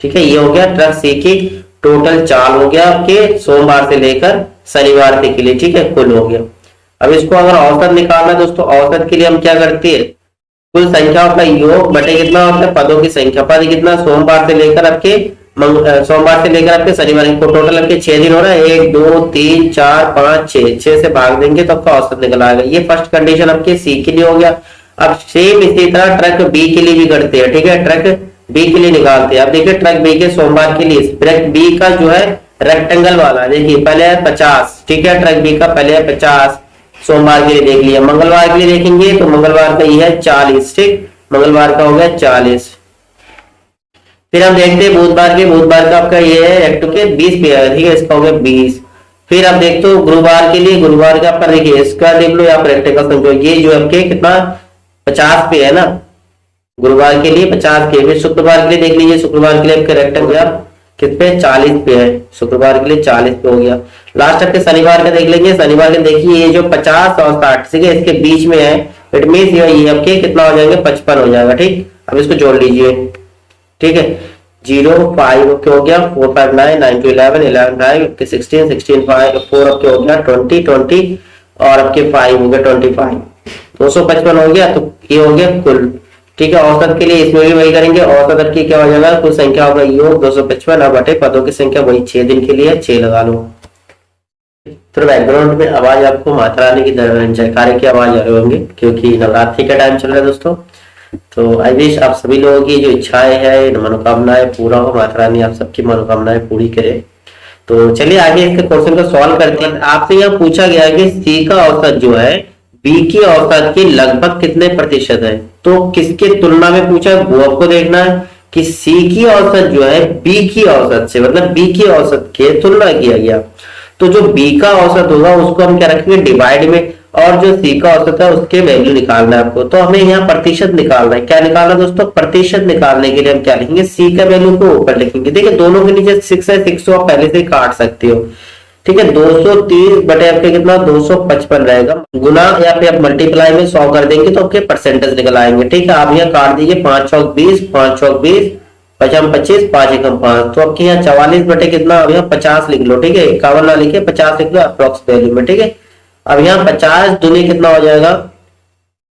ठीक है। ये हो गया ट्रक सी की टोटल चाल हो गया आपके सोमवार से लेकर शनिवार तक के लिए, ठीक है कुल हो गया। अब इसको अगर औसत निकालना है दोस्तों, औसत के लिए हम क्या करते हैं, कुल संख्याओं का योग बटे कितना होता है पदों की संख्या, पद कितना सोमवार से लेकर आपके शनिवार को टोटल आपके 6 दिन हो रहा है, 1 2 3 4 5 6 से भाग देंगे तो आपका औसत निकल आएगा। ये फर्स्ट कंडीशन आपके सी के लिए हो गया। अब सेम इसी तरह ट्रक बी के लिए भी करते हैं, ठीक है ट्रक बी के लिए निकालते हैं। अब देखिए ट्रक बी के सोमवार के लिए ट्रक बी का जो है रेक्टेंगल वाला देखिए पहले है 50, ठीक है ट्रक बी का पहले है 50 सोमवार के लिए देख लिया। मंगलवार के लिए देखेंगे तो मंगलवार का ये है 40, ठीक मंगलवार का हो गया 40। फिर हम देखते हैं बुधवार का आपका ये है रेक्टो के 20 पे है, ठीक है इसका हो गया 20। फिर आप देखते हो गुरुवार के लिए, गुरुवार का आपका देखिए इसका देख लो यहाँ पर रेक्टेंगल समझो, ये जो आपके कितना 50 पे है ना गुरुवार के लिए 50 के। फिर शुक्रवार के लिए देख लीजिए, शुक्रवार के लिए आपका रेक्टेंगल कित पे 40 पे है, शुक्रवार के लिए 40 पे हो गया। लास्ट आपके शनिवार का देख लेंगे, शनिवार के देखिए ये जो 50 और 60 ठीक है इसके बीच में है, इट मींस ये आपके कितना हो जाएंगे 55 हो जाएगा, ठीक। अब इसको जोड़ लीजिए, ठीक है 0 5 आपके हो गया 4 5 9 9 2 11 11 5 आपके 16 16 5 4 आपके हो गया 20 20 और आपके 5 हो गया 25 255 हो गया। तो ये हो गया कुल, ठीक है। औसत के लिए इसमें भी वही करेंगे, औसत आपकी क्या हो जाएगा कुल संख्या होगा योग 255 और बटे पदों की संख्या वही 6 दिन के लिए 6 लगा लो। फिर बैकग्राउंड में आवाज आपको माता रानी की जयकारे की आवाज आ रही होंगी, क्योंकि नवरात्रि का टाइम चल रहा है दोस्तों। तो आई विश आप सभी लोगों की जो इच्छाएं है, मनोकामनाएं पूरा हो, माता रानी आप सबकी मनोकामनाएं पूरी करे। तो चलिए आगे इसके क्वेश्चन को सॉल्व करते हैं। आपसे यहाँ पूछा गया कि सी का औसत जो है बी की औसत के लगभग कितने प्रतिशत है। तो किसके तुलना में पूछा है वो आपको देखना है कि सी की औसत जो है बी की औसत से, मतलब बी की औसत के तुलना किया गया। तो जो बी का औसत होगा उसको हम क्या रखेंगे डिवाइड में, और जो सी का औसत है उसके वैल्यू निकालना है आपको। तो हमें यहाँ प्रतिशत निकालना है। क्या निकालना है दोस्तों? प्रतिशत निकालने के लिए हम क्या लिखेंगे, सी का वैल्यू को ऊपर लिखेंगे। देखिए दोनों के नीचे 6 है, 6 आप पहले से काट सकते हो, ठीक है। 230 बटे आपके कितना 255 रहेगा, गुना या फिर आप मल्टीप्लाई में 100 कर देंगे तो आपके परसेंटेज निकल आएंगे, ठीक है। आप यहाँ काट दीजिए 5 चौक 20, 5 चौक 20, 5 25, 5 एकम 5, तो आपके यहाँ 44 बटे कितना, अब यहाँ 50 लिख लो, ठीक है। 51 ना लिखे 50 लिख लो अप्रोक्स वैल्यू में, ठीक है। अब यहाँ 50 दुनी कितना हो जाएगा,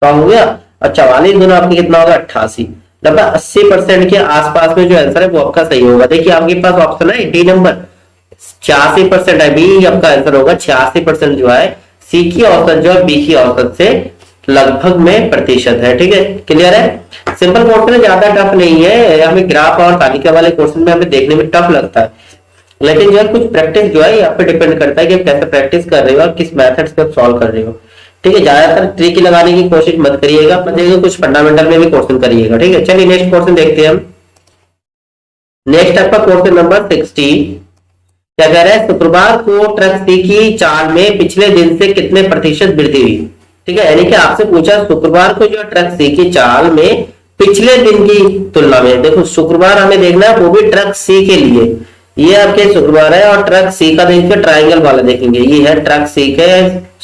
तो हो गया, और 44 गुना आपके कितना होगा 88, लगभग 80% के आसपास में जो आंसर है वो आपका सही होगा। देखिए आपके पास ऑप्शन है डी नंबर 86% है, बी आपका आंसर होगा। 86% जो है सी की औसत जो है बी की औसत से लगभग में प्रतिशत है, ठीक है। क्लियर है? सिंपल क्वेश्चन है, ज्यादा टफ नहीं है। हमें ग्राफ और तालिका वाले क्वेश्चन में हमें देखने में टफ लगता है, लेकिन जो है कुछ प्रैक्टिस जो है यहाँ पे डिपेंड करता है कि आप कैसे प्रैक्टिस कर रहे हो और किस मेथड से आप सॉल्व कर रहे हो, ठीक है। ज्यादातर ट्रिक लगाने की कोशिश मत करिएगा, कुछ फंडामेंटल में भी क्वेश्चन करिएगा, ठीक है। चलिए नेक्स्ट क्वेश्चन देखते हैं हम। नेक्स्ट आपका क्वेश्चन नंबर 60 क्या कह रहा है, शुक्रवार को ट्रक सी की चाल में पिछले दिन से कितने प्रतिशत वृद्धि हुई, ठीक है। यानी कि आपसे पूछा शुक्रवार को जो ट्रक सी की चाल में पिछले दिन की तुलना में। देखो शुक्रवार हमें देखना है वो भी ट्रक सी के लिए, ये आपके शुक्रवार है, और ट्रक सी का देखिए ट्राइंगल वाला देखेंगे, ये है ट्रक सी के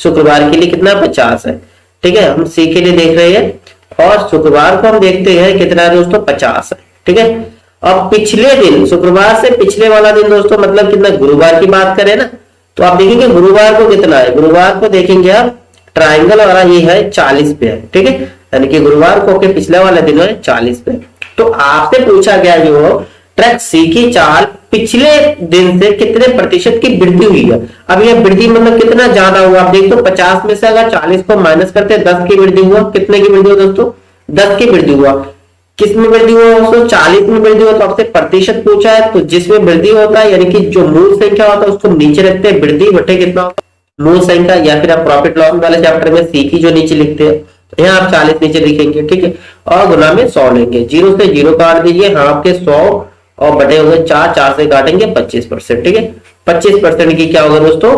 शुक्रवार के लिए कितना 50 है, ठीक है। हम सी के लिए देख रहे हैं और शुक्रवार को हम देखते हैं कितना है दोस्तों 50 है, ठीक है। अब पिछले दिन, शुक्रवार से पिछले वाला दिन दोस्तों मतलब कितना, गुरुवार की बात करें ना, तो आप देखेंगे गुरुवार को कितना है, गुरुवार को देखेंगे आप ट्राइंगल वाला ये है 40 पे है, ठीक है। यानी कि गुरुवार को के पिछले वाला दिन है 40 पे। तो आपसे पूछा गया जो ट्रक सी की चाल पिछले दिन से कितने प्रतिशत की वृद्धि हुई है। अब यह वृद्धि मतलब कितना ज्यादा हुआ, आप देखो 50 में से अगर 40 को माइनस करते 10 की वृद्धि हुआ, कितने की वृद्धि हुआ दोस्तों 10 की वृद्धि हुआ। किस में वृद्धि हुआ दोस्तों 40 में वृद्धि हुआ। तो आपसे प्रतिशत पूछा है, तो जिसमें वृद्धि होता है यानी कि जो मूल संख्या होता है उसको नीचे रखते हैं, वृद्धि बटे कितना होता है मूल संख्या, या फिर आप प्रॉफिट लॉस वाले चैप्टर में सी की जो नीचे लिखते हैं, यहाँ आप 40 नीचे लिखेंगे, ठीक है। और गुना में 100 लेंगे, 0 से 0 काट दीजिए, हाँ आपके 100 और बटे हो गए 4, 4 से काटेंगे 25%, ठीक है। 25% की क्या होगा दोस्तों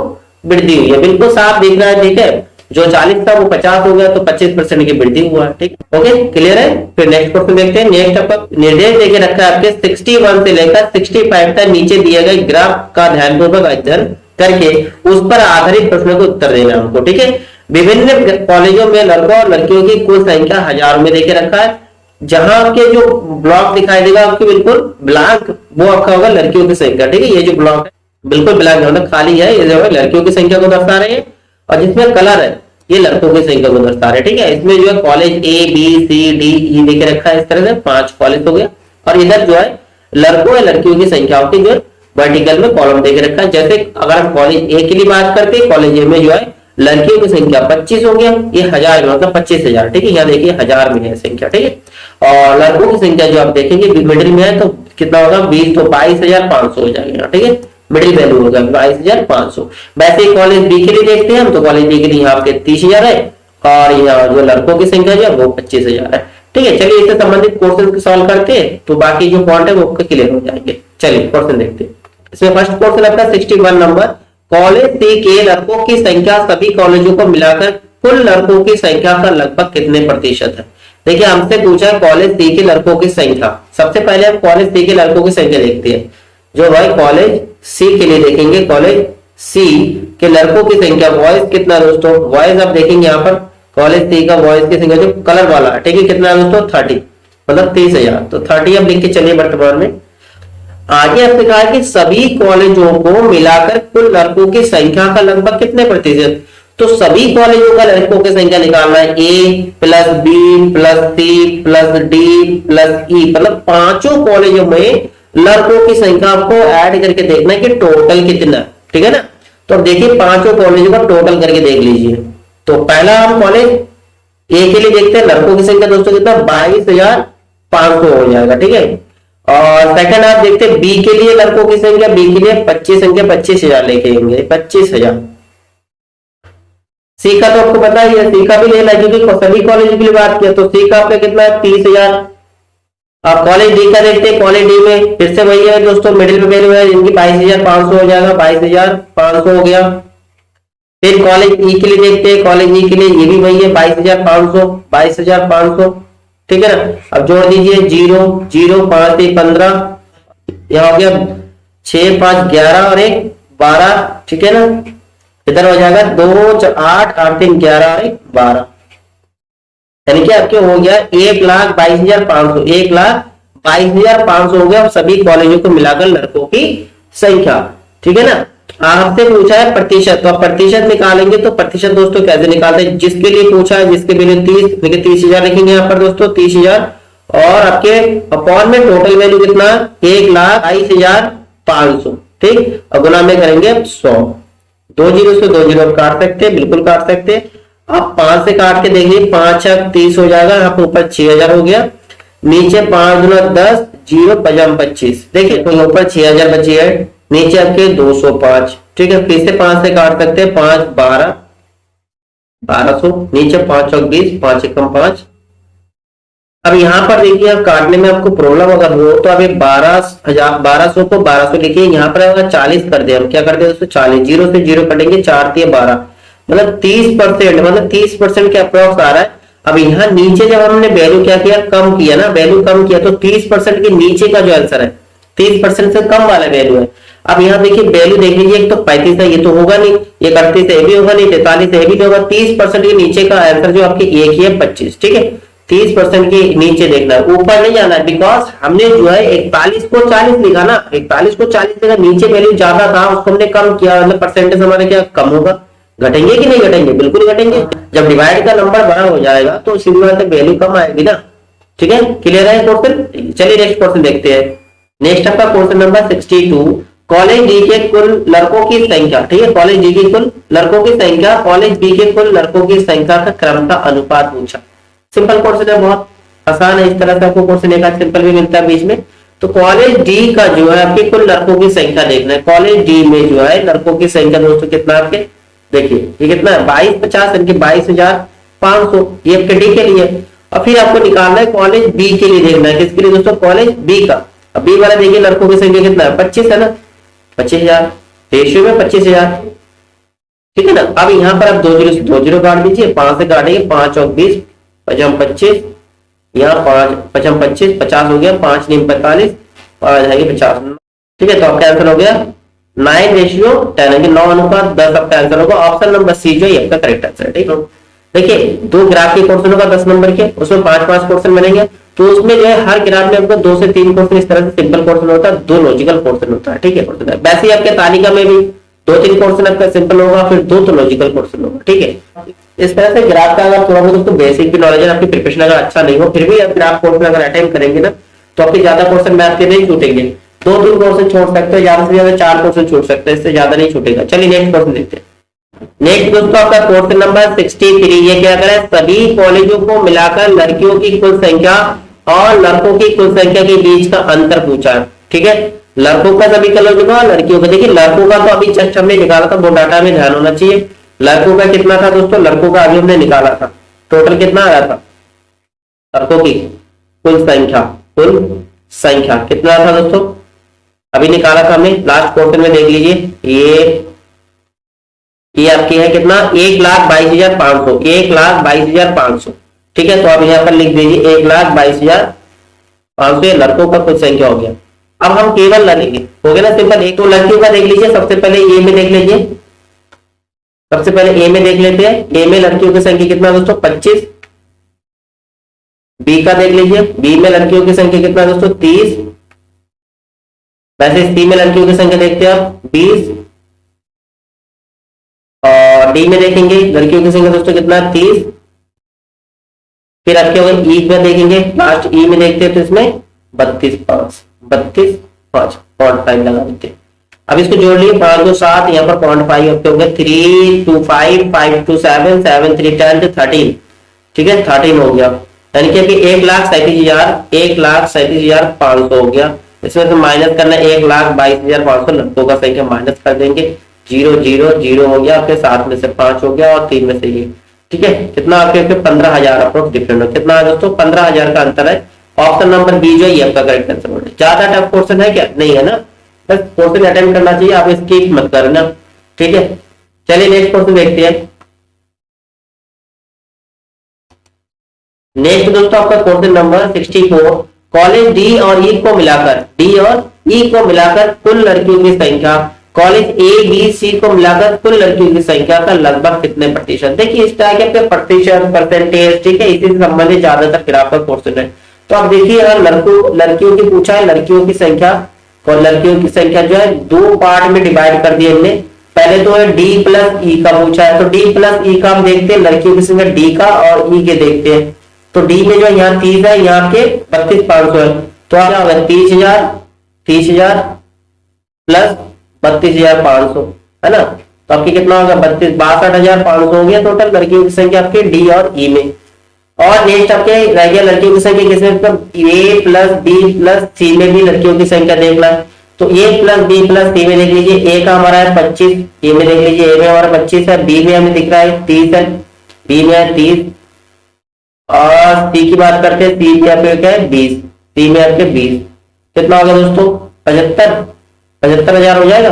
वृद्धि हुई है, बिल्कुल साफ दिख रहा है, ठीक है। जो 40 था वो 50 हो गया, तो 25% की वृद्धि हुआ, ठीक। ओके क्लियर है? फिर नेक्स्ट क्वेश्चन देखते हैं। नेक्स्ट आपका निर्देश देके रखा है आपके 61 से लेकर 65 तक नीचे दिए गए ग्राफ का ध्यानपूर्वक अध्ययन करके उस पर आधारित प्रश्नों को उत्तर देना हमको, ठीक है। विभिन्न कॉलेजों में लड़कों और लड़कियों की कुल संख्या हजारों में देके रखा है। जहां आपके जो ब्लॉक दिखाई देगा आपके बिल्कुल ब्लैंक, वो आपका होगा लड़कियों की संख्या, ठीक है। ये जो ब्लॉक है बिल्कुल ब्लैंक है, मतलब खाली है, ये जो है लड़कियों की संख्या को दर्शा रहे हैं, और जिसमें कलर है ये लड़कों की संख्या को दर्शा रहे हैं, ठीक है। इसमें जो है college A B C D E देके रखा है, इस तरह से 5 कॉलेज हो गया। और इधर जो है लड़कों या लड़कियों की संख्याओं की जो है वर्टिकल में कॉलम देके रखा है। जैसे अगर हम कॉलेज ए के लिए बात करते हैं, कॉलेज ए में जो है लड़कियों की संख्या 25 हो गया, ये 1000 में मतलब 25,000, ठीक है। यहाँ देखिए 1000 में है संख्या, ठीक है। और लड़कों की संख्या जो आप देखेंगे मिडिल में है तो कितना होगा 20, तो 22,500 हो जाएगा, ठीक है। मिडिल वैल्यू होगा 22,500। वैसे ही कॉलेज बी के लिए देखते हैं हम, तो कॉलेज बी के लिए यहाँ आपके 30,000 है, और यहाँ जो लड़कों की संख्या जो है वो 25,000 है, ठीक है। चलिए इससे संबंधित क्वेश्चन सॉल्व करते हैं, तो बाकी जो पॉइंट है वो क्लियर हो जाएंगे। चलिए क्वेश्चन देखते हैं। इसमें फर्स्ट क्वेश्चन आपका 61 नंबर, कॉलेज सी के लड़कों की संख्या सभी कॉलेजों को मिलाकर कुल लड़कों की संख्या का लगभग कितने प्रतिशत है। देखिए हमसे पूछा है कॉलेज सी के लड़कों की संख्या। सबसे पहले हम कॉलेज सी के लड़कों की संख्या देखते हैं। जो भाई कॉलेज सी के लिए देखेंगे, कॉलेज सी के लड़कों की संख्या, बॉयज कितना दोस्तों, बॉयज आप देखेंगे यहाँ पर कॉलेज सी का बॉयज की संख्या जो कलर वाला है, ठीक है, कितना है दोस्तों 30, मतलब 30,000, तो 30 अब लिख के चलिए वर्तमान में। आगे आपने कहा कि सभी कॉलेजों को मिलाकर कुल लड़कों की संख्या का लगभग कितने प्रतिशत, तो सभी कॉलेजों का लड़कों की संख्या निकालना है, A plus B plus C plus D plus E, मतलब 5 कॉलेजों में लड़कों की संख्या आपको ऐड करके देखना है कि टोटल कितना, ठीक है ना। तो अब देखिए पांचों कॉलेज का टोटल करके देख लीजिए। तो पहला हम कॉलेज ए के लिए देखते हैं, लड़कों की संख्या दोस्तों कितना 22,500 हो जाएगा, ठीक है। और सेकंड आप देखते हैं बी के लिए लड़कों की संख्या, बी के लिए 25,000 लेके आएंगे 25,000। सी का तो आपको पता ही है, सी का भी लेना है क्योंकि सभी कॉलेज के लिए बात किया। तो सी का आपका कितना है 30,000। आप कॉलेज डी का देखते हैं, कॉलेज डी में फिर से वही है दोस्तों, मिडिल में वैल्यू है जिनकी 22,500 हो जाएगा, 22,500 हो गया। फिर कॉलेज ई के लिए देखते हैं, कॉलेज ई के लिए ये भी वही है 22,500, 22,500, ठीक है ना। अब जोड़ दीजिए 0 0 5 3 15, यह हो गया 6 5 11 और 1 12, ठीक है ना। इधर हो जाएगा 2 8 8 3 11 और 1 12, यानी कि आपके हो गया 1,22,500, 1,22,500 हो गया सभी कॉलेजों को मिलाकर लड़कों की संख्या, ठीक है ना। आपसे पूछा है प्रतिशत, तो आप प्रतिशत निकालेंगे तो प्रतिशत दोस्तों कैसे निकालते हैं, जिसके लिए पूछा है, जिसके लिए 30, देखिए 30,000 लिखेंगे यहाँ पर दोस्तों 30,000, और आपके अपॉन में टोटल वैल्यू कितना 1,22,500, ठीक। और गुना में करेंगे 100, 2 जीरो से 2 जीरो काट सकते हैं, बिल्कुल काट सकते हैं। अब 5 से काट के देखिए 5 30 हो जाएगा, यहाँ पर ऊपर 6,000 हो गया, नीचे 5 गुना 10 0 5 25, देखिए तो ऊपर 6,000 बची है, नीचे आपके 205, ठीक है। फिर से 5 से काट सकते हैं, 5 12 1200, नीचे 5 और 20, 5 एकम 5। अब यहाँ पर देखिए आप काटने में आपको प्रॉब्लम अगर हो तो अभी 1200 को 1200 लिखिए, यहाँ पर अगर 40 कर दे, हम क्या कर दे दोस्तों 40, 0 से 0 कटेंगे, 4 3 12, मतलब 30%, मतलब 30% के अप्रोक्स आ रहा है। अब यहाँ नीचे जब हमने वैल्यू क्या किया, कम किया ना, वैल्यू कम किया, तो 30% के नीचे का जो आंसर है 30% से कम वाला वैल्यू है। अब यहाँ देखिए वैल्यू देख लीजिए, एक तो 35 है, ये तो होगा नहीं, ये 38 है, ये भी होगा नहीं, 43 है, ये भी नहीं होगा। 30% के नीचे का आंसर जो आपके एक ही है 25, ठीक है। 30% के नीचे देखना है, ऊपर नहीं जाना है, बिकॉज हमने जो है 41 को 40 लिखा ना, 41 को 40 लिखा, नीचे वैल्यू ज्यादा था उसको हमने कम किया, मतलब परसेंटेज हमारा क्या कम होगा, घटेंगे कि नहीं घटेंगे, बिल्कुल घटेंगे। जब डिवाइड का नंबर बड़ा हो जाएगा तो सीधी बात है वैल्यू कम आएगी ना, ठीक है। क्लियर है क्वेश्चन, चलिए नेक्स्ट क्वेश्चन देखते हैं। नेक्स्ट आपका क्वेश्चन नंबर 62, कॉलेज डी के कुल लड़कों की संख्या, ठीक है, कॉलेज डी के कुल लड़कों की संख्या कॉलेज बी के कुल लड़कों की संख्या का क्रम का अनुपात पूछा। सिंपल क्वेश्चन है, बहुत आसान है, इस तरह से आपको क्वेश्चन एक सिंपल भी मिलता है बीच में। तो कॉलेज डी का जो है आपके कुल लड़कों की संख्या देखना है, कॉलेज डी में जो है लड़कों की संख्या दोस्तों कितना आपके, देखिए ये कितना है 2250, यानी कि 22,500, ये आपके डी के लिए। और फिर आपको निकालना है कॉलेज बी के लिए, देखना है किसके लिए दोस्तों, कॉलेज बी का। अब बी वाला देखिए लड़कों की संख्या कितना है 25 है ना, 25,000 रेशियो में 25,000, ठीक है ना। अब यहाँ पर आप 2 जीरो से 2 जीरो काट दीजिए, 5 से काटेंगे 5 और 20 55 25, यहाँ 5 55 25 50 हो गया, 5 9 45, 5 है 50, ठीक है। तो आपका आंसर हो गया 9:10, यानी 9 अनुपात 10 आपका आंसर होगा, ऑप्शन नंबर सी जो है आपका करेक्ट आंसर है, ठीक है। देखिए 2 ग्राफ के क्वेश्चन होगा 10 नंबर के, उसमें 5-5 क्वेश्चन बनेंगे, तो उसमें जो है हर ग्राफ में आपको 2 से 3 क्वेश्चन इस तरह से सिंपल क्वेश्चन होता है, 2 लॉजिकल क्वेश्चन होता है, ठीक है। वैसे ही आपके तालिका में भी 2-3 क्वेश्चन आपका सिंपल होगा, फिर 2 तो लॉजिकल क्वेश्चन होगा, ठीक है। इस तरह से ग्राफ का अगर थोड़ा बहुत बेसिक भी नॉलेज है, आपकी प्रिपरेशन अगर अच्छा नहीं हो, फिर भी आप ग्राफ क्वेश्चन अगर अटेम्प्ट करेंगे ना, तो आपके ज्यादा क्वेश्चन मैथ के नहीं छूटेंगे, 2-3 क्वेश्चन छोड़ सकते हो, ज्यादा से ज्यादा 4 क्वेश्चन छूट सकते हैं, इससे ज्यादा नहीं छूटेगा। चलिए नेक्स्ट क्वेश्चन देखते हैं। नेक्स्ट दोस्तों आपका क्वेश्चन नंबर 63, ये क्या करें, सभी कॉलेजों को मिलाकर लड़कियों की कुल संख्या और लड़कों की कुल संख्या के बीच का अंतर पूछा है, ठीक है। लड़कों का सभी कॉलेजों का, लड़कियों का, देखिए लड़कों का तो अभी जस्ट हमने निकाला था, वो डाटा में ध्यान होना चाहिए। लड़कों का कितना था दोस्तों, लड़कों का अभी हमने निकाला था, टोटल कितना आया था लड़कों की कुल संख्या कितना था दोस्तों, अभी निकाला था हमने, लास्ट क्वेश्चन में देख लीजिए, ये आपकी है कितना 1,22,500, 1,22,500, ठीक है। तो आप यहाँ पर लिख दीजिए 1,22,500, लड़कों का कुल संख्या हो गया। अब हम केवल लेंगे, हो गया ना सिंपल। एक तो लड़कियों का देख लीजिए, सबसे पहले ए में देख लीजिए, सबसे पहले ए में देख लेते हैं। ए में लड़कियों की संख्या कितना दोस्तों 25। बी का देख लीजिए, बी में लड़कियों की संख्या कितना दोस्तों 30। वैसे सी में लड़कियों की संख्या देखते हैं आप 20, और डी में देखेंगे लड़कियों की संख्या दोस्तों कितना 30। फिर आपके हो गए ई में देखेंगे, लास्ट ई में देखते हैं तो इसमें 32.5 लगा देते हैं। अब इसको जोड़ लिए, 5 2 7, यहाँ पर 0.5 आपके हो गए 3 2 5 5 2 7 7 3 10 तो 13, ठीक है 13 हो गया। यानी कि 1,37,500 हो गया। इसमें से माइनस करना 1,22,500, लड़कों का संख्या माइनस कर देंगे, 0 0 0 हो गया आपके, 7 में से 5 हो गया और 3 में से ये, ठीक है कितना आपके 15,000 अप्रोक्स डिफरेंट हो, कितना है दोस्तों 15,000 का अंतर है। ऑप्शन नंबर बी जो है आपका करेक्ट आंसर होगा। ज्यादा टफ क्वेश्चन है क्या? नहीं है ना, बस क्वेश्चन अटेम्प्ट करना चाहिए, आप स्किप मत करना, ठीक है। चलिए नेक्स्ट क्वेश्चन देखते हैं। नेक्स्ट दोस्तों आपका क्वेश्चन नंबर 64, कॉलेज डी और ई को मिलाकर कुल लड़कियों की संख्या, कॉलेज ए बी सी को मिलाकर कुल लड़कियों की संख्या का लगभग कितने प्रतिशत। देखिए इस तरह के प्रतिशत परसेंटेज, ठीक है, इसी से संबंधित ज्यादातर ग्राफ का क्वेश्चन है। तो आप देखिए अगर लड़कियों की पूछा है, लड़कियों की संख्या और लड़कियों की संख्या जो है 2 पार्ट में डिवाइड कर दिया हमने। पहले तो है डी प्लस ई का पूछा है, तो डी प्लस ई का हम देखते हैं, लड़कियों की संख्या डी का और ई के देखते हैं। तो डी में जो यहाँ 30 है, यहाँ के 32,500 है, तो क्या होगा 30,000 प्लस 32,500 है ना, तो आपकी कितना होगा 62,500 हो गया टोटल लड़कियों की संख्या आपके डी और ई में। और नेक्स्ट आपके रह गया लड़कियों की संख्या किसमें, ए प्लस बी प्लस सी में भी लड़कियों की संख्या देखना है। तो ए प्लस बी प्लस सी में देख लीजिए, ए का हमारा है 25, ए में देख लीजिए ए में हमारा 25 है, बी में हमें दिख रहा है 30 है, बी में है 30, और सी की बात करते हैं, सी में आपके क्या है 20, सी में आपके 20, कितना होगा दोस्तों 75,000 हो जाएगा,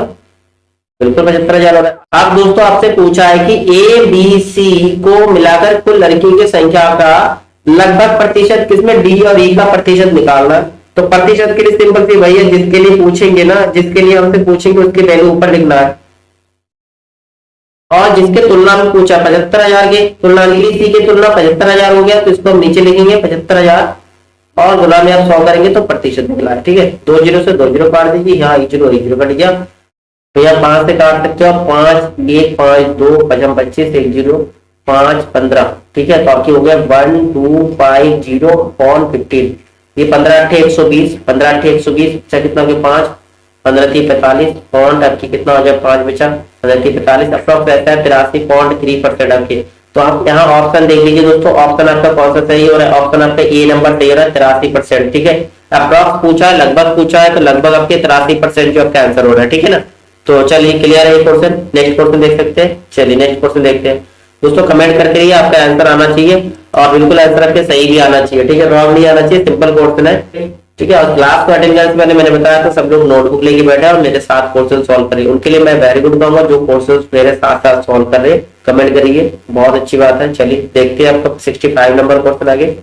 बिल्कुल 75,000 हो रहा है। अब दोस्तों आपसे पूछा है कि ए बी सी को मिलाकर कुल लड़कियों की संख्या का लगभग प्रतिशत किसमें, डी और ई का प्रतिशत निकालना। तो प्रतिशत के लिए सिंपल सी वही है, जिसके लिए पूछेंगे ना, जिसके लिए हमसे पूछेंगे उसकी वैल्यू ऊपर लिखना है, और जिसके तुलना में पूछा 75,000 की तुलना, सी की तुलना 75,000 हो गया, तो इसको हम नीचे लिखेंगे 75,000 और गुना में आप 100 करेंगे तो प्रतिशत निकला है, ठीक है। 2 0 से 2 0 काट दीजिए, यहाँ 1 0 कट गया, तो यहाँ 5 से काट सकते हो, 5 1 5 2 5 25 1 0 5 15, ठीक है। तो आपकी हो गया 1 2 5 0 और 15, ये 15 8 120, 15 8 120, अच्छा कितना हो गया 5 15 3 45, पॉइंट आपकी कितना हो जाए 5 बचा, 15 3 45, अप्रॉक्स रहता है 83.3% आपके। तो आप यहाँ ऑप्शन देख लीजिए दोस्तों, ऑप्शन आपका कौन सा सही हो रहा है, ऑप्शन आपका ए नंबर सही हो रहा है 83%, ठीक है। अप्रॉक्स पूछा है, लगभग पूछा है, तो लगभग आपके 83% जो आपका आंसर हो रहा है, ठीक है ना। तो चलिए क्लियर है ये क्वेश्चन, नेक्स्ट क्वेश्चन देख सकते हैं। चलिए नेक्स्ट क्वेश्चन देखते हैं दोस्तों, कमेंट करके रहिए, आपका आंसर आना चाहिए और बिल्कुल आंसर आपके सही भी आना चाहिए, ठीक है, रॉन्ग नहीं आना चाहिए, सिंपल क्वेश्चन है, ठीक है। और क्लास को अटेंड करने से पहले मैंने बताया था सब लोग नोटबुक लेके बैठे और मेरे साथ क्वेश्चन सॉल्व करिए, उनके लिए मैं वेरी गुड कहूंगा जो क्वेश्चन मेरे साथ साथ सॉल्व कर रहे, कमेंट करिए, बहुत अच्छी बात है। चलिए देखते हैं आपका 65 नंबर क्वेश्चन आगे।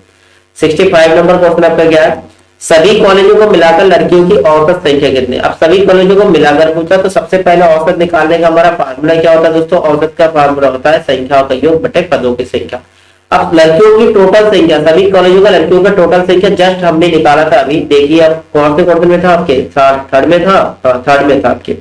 65 नंबर क्वेश्चन आपका क्या है, सभी कॉलेजों को मिलाकर लड़कियों की औसत संख्या कितनी। अब सभी कॉलेजों को मिलाकर पूछा, तो सबसे पहले औसत निकालने का हमारा फार्मूला क्या होता है दोस्तों, औसत का फार्मूला होता है संख्याओं का योग बटे पदों की संख्या। अब लड़कियों की टोटल संख्या, सभी कॉलेजों का लड़कियों का टोटल संख्या जस्ट हमने निकाला था अभी, देखिए आप कौन से क्वेश्चन में था आपके, थर्ड में था, थर्ड में था आपके,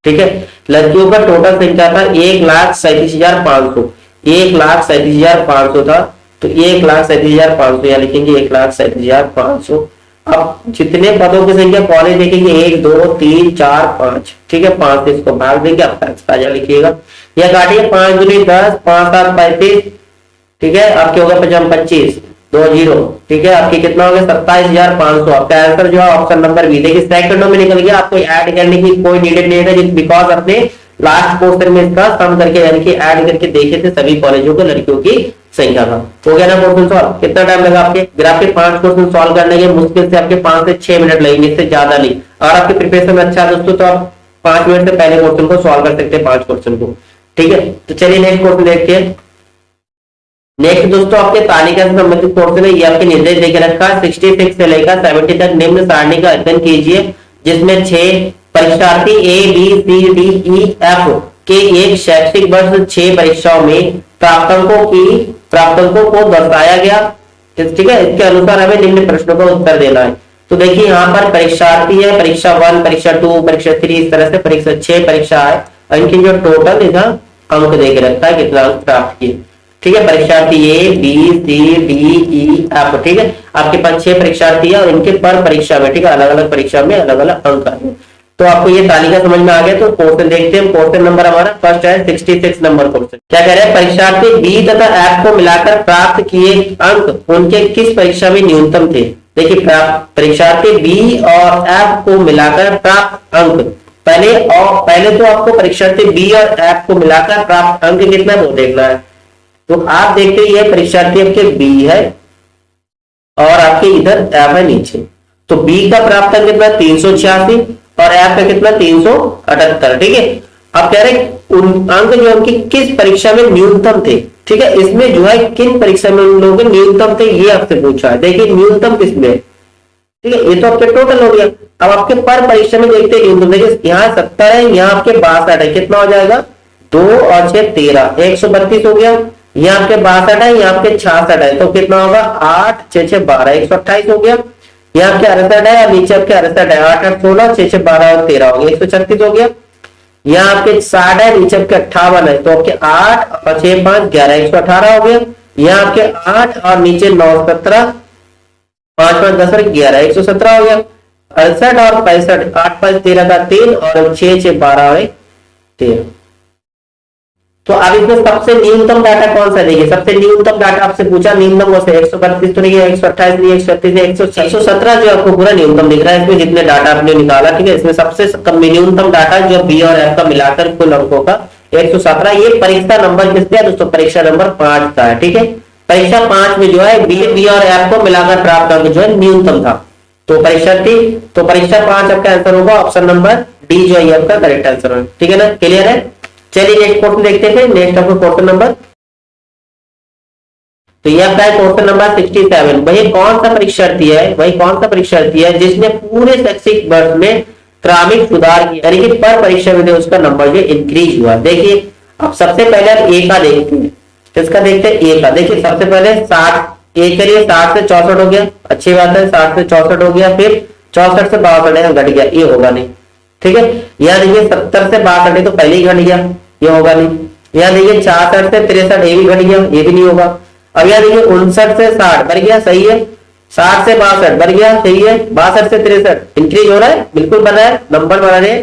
ठीक है। लड़कियों का टोटल संख्या था 1,37,500, 1,37,500 था, तो 1,37,500 यहाँ लिखेंगे 1,37,500। अब जितने पदों की संख्या कॉलेज देखेंगे 1 2 3 4 5, ठीक है, 5 से इसको भाग देंगे, आप ताजा लिखिएगा, यह काटिए 5 दूनी 10 5 7 35, ठीक है, आपके होगा 25 2 0, ठीक है, आपके कितना हो गया 27,500। आपका आंसर जो है ऑप्शन नंबर बी, देखिए सेकंडों में निकल गया, आपको ऐड करने की कोई नीडेड नहीं है, बिकॉज अपने लास्ट क्वेश्चन में इसका सम करके यानी कि ऐड करके देखे थे सभी कॉलेजों को लड़कियों की संख्या का। हो गया ना क्वेश्चन सॉल्व, कितना टाइम लगा आपके, अगर आपके 5 क्वेश्चन सॉल्व करने के मुश्किल से आपके 5 से 6 मिनट लगेंगे, इससे ज्यादा नहीं। अगर आपके प्रिपरेशन में अच्छा है दोस्तों, तो आप 5 मिनट से पहले क्वेश्चन को सॉल्व कर सकते हैं, 5 क्वेश्चन को, ठीक है। तो चलिए नेक्स्ट क्वेश्चन देखते हैं। नेक्स्ट दोस्तों आपके तालिका से संबंधित क्वेश्चन है, ये आपके निर्देश देके रखा है 66 से लेकर 70 तक निम्न सारणी का अध्ययन कीजिए, जिसमें 6 परीक्षार्थी A B C D E F के एक शैक्षिक वर्ष 6 परीक्षाओं में प्राप्तांकों को दर्शाया गया, ठीक है। इसके अनुसार हमें निम्न प्रश्नों का उत्तर देना है। तो देखिए यहाँ पर परीक्षार्थी है, परीक्षा 1 परीक्षा 2 परीक्षा 3, इस तरह से परीक्षा 6 परीक्षा है, और इनकी जो टोटल इधर अंक देके रखा है कितना अंक प्राप्त किए, ठीक है। परीक्षार्थी A B C D E F, ठीक है, आपके पास 6 परीक्षार्थी है और इनके पर परीक्षा में, ठीक है, अलग अलग परीक्षा में अलग अलग अंक आए। तो आपको ये तालिका समझ में आ गया। तो क्वेश्चन देखते हैं। क्वेश्चन नंबर हमारा फर्स्ट है 66 नंबर क्वेश्चन। क्या कह रहे हैं, परीक्षार्थी बी तथा एफ को मिलाकर प्राप्त किए अंक उनके किस परीक्षा में न्यूनतम थे। देखिए परीक्षार्थी बी और एफ को मिलाकर प्राप्त अंक, पहले तो आपको परीक्षार्थी बी और एफ को मिलाकर प्राप्त अंक कितना वो देखना है। तो आप देखते हैं ये परीक्षार्थी आपके बी है और आपके इधर एफ है नीचे। तो बी का प्राप्त अंक कितना 386 और एफ का कितना 378। ठीक है, अब कह रहे उन अंक जो उनकी किस परीक्षा में न्यूनतम थे। ठीक है, इसमें जो है किन परीक्षा में उन लोगों के न्यूनतम थे ये आपसे पूछा है। देखिए न्यूनतम किसमें, ठीक है, ये तो आपके टोटल हो गया। अब आपके पर परीक्षा में देखते हैं न्यूनतम। देखिए यहाँ 70 है, यहाँ आपके 62 है, कितना हो जाएगा 2 और 6 13, 132 हो गया। यहाँ आपके 62 है, यहाँ आपके 66 है, तो कितना होगा 8 6 6 12, 128 हो गया। यहाँ आपके 68 है और नीचे आपके 68 है, 8 8 16, 6 6 12 और 13 हो गया, 136 हो गया। यहाँ आपके 60 है, नीचे आपके 58 है, तो आपके 8 और 6 5 11, 118 हो गया। यहाँ आपके 8 और नीचे 9 17, 5 5 10 11, 117 हो गया। 68 और 65, 8 5 13 का 3 और 6 6 12 और 13। तो अब इसमें सबसे न्यूनतम डाटा कौन सा देखिए, सबसे न्यूनतम डाटा आपसे पूछा न्यूनतम कौन सा, 132 तो नहीं है, 128 नहीं है, 136 नहीं, 117 जो आपको पूरा न्यूनतम दिख रहा है इसमें जितने डाटा आपने निकाला। ठीक है, इसमें सबसे कम न्यूनतम डाटा जो बी और एफ का मिलाकर कुल अंकों का 117। ये परीक्षा नंबर किसका है दोस्तों, परीक्षा नंबर 5 का है। ठीक है, परीक्षा 5 में जो है बी और एफ को मिलाकर प्राप्त अंक जो है न्यूनतम था। तो परीक्षा 5 आपका आंसर होगा ऑप्शन नंबर डी जो है आपका करेक्ट आंसर है। ठीक है ना, क्लियर है। चलिए नेक्स्ट क्वेश्चन देखते हैं। नेक्स्ट आपको क्वेश्चन नंबर, तो ये आपका है क्वेश्चन नंबर 67। वही कौन सा परीक्षार्थी है जिसने पूरे शैक्षिक वर्ष में क्रमिक सुधार किया, यानी कि पर परीक्षा में उसका नंबर जो इंक्रीज हुआ। देखिए अब सबसे पहले आप ए का देखते हैं, इसका देखते हैं ए का। देखिए सबसे पहले 60 ए के लिए 60 से 64 हो गया, अच्छी बात है, 60 से 64 हो गया। फिर 64 से 62 घट गया, ये होगा नहीं। ठीक है, यहाँ देखिए 70 से 62 तो पहले ही घट गया, ये होगा नहीं। यहाँ देखिए 66 से 63 ये भी घट गया, ये भी नहीं होगा। अब यहाँ देखिए 59 से 60 बढ़ गया, सही है। 60 से 62 बढ़ गया, सही है। 62 से 63 इंक्रीज हो रहा है, बिल्कुल बना है, नंबर बना रहे।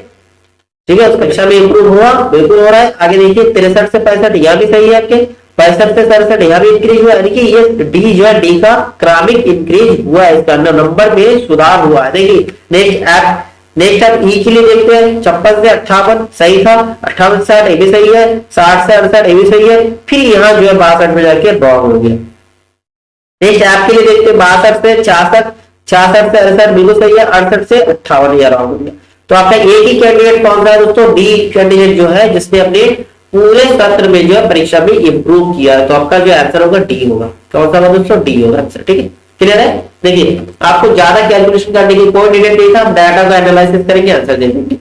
ठीक है, उस कक्षा में इंप्रूव हुआ, बिल्कुल हो रहा है। आगे देखिए 63 से 65 यहाँ भी सही है आपके, 65 से 67 यहाँ भी इंक्रीज हुआ, यानी कि ये डी जो है डी का क्रमिक इंक्रीज हुआ है, इसका नंबर में सुधार हुआ है। देखिए नेक्स्ट आप ई के लिए देखते हैं। 56 से 58 सही था, 58 से 60 ये भी सही है, 60 से 68 ये भी सही है। फिर यहाँ जो है 62 में जाके रॉन्ग हो गया। नेक्स्ट ऐप के लिए देखते हैं 62 से 66, 66 से 68 बिल्कुल सही है, 68 से 58 ये रॉन्ग हो गया। तो आपका एक ही कैंडिडेट कौन सा है दोस्तों, डी कैंडिडेट जो है जिसने अपने पूरे सत्र में जो है परीक्षा में इंप्रूव किया है। तो आपका जो आंसर होगा डी होगा। कौन सा होगा दोस्तों, डी होगा आंसर। ठीक है, क्लियर है। देखिए आपको ज्यादा कैलकुलेशन करने की कोई नीड नहीं था, डाटा का एनालिसिस करेंगे, आंसर दे देंगे।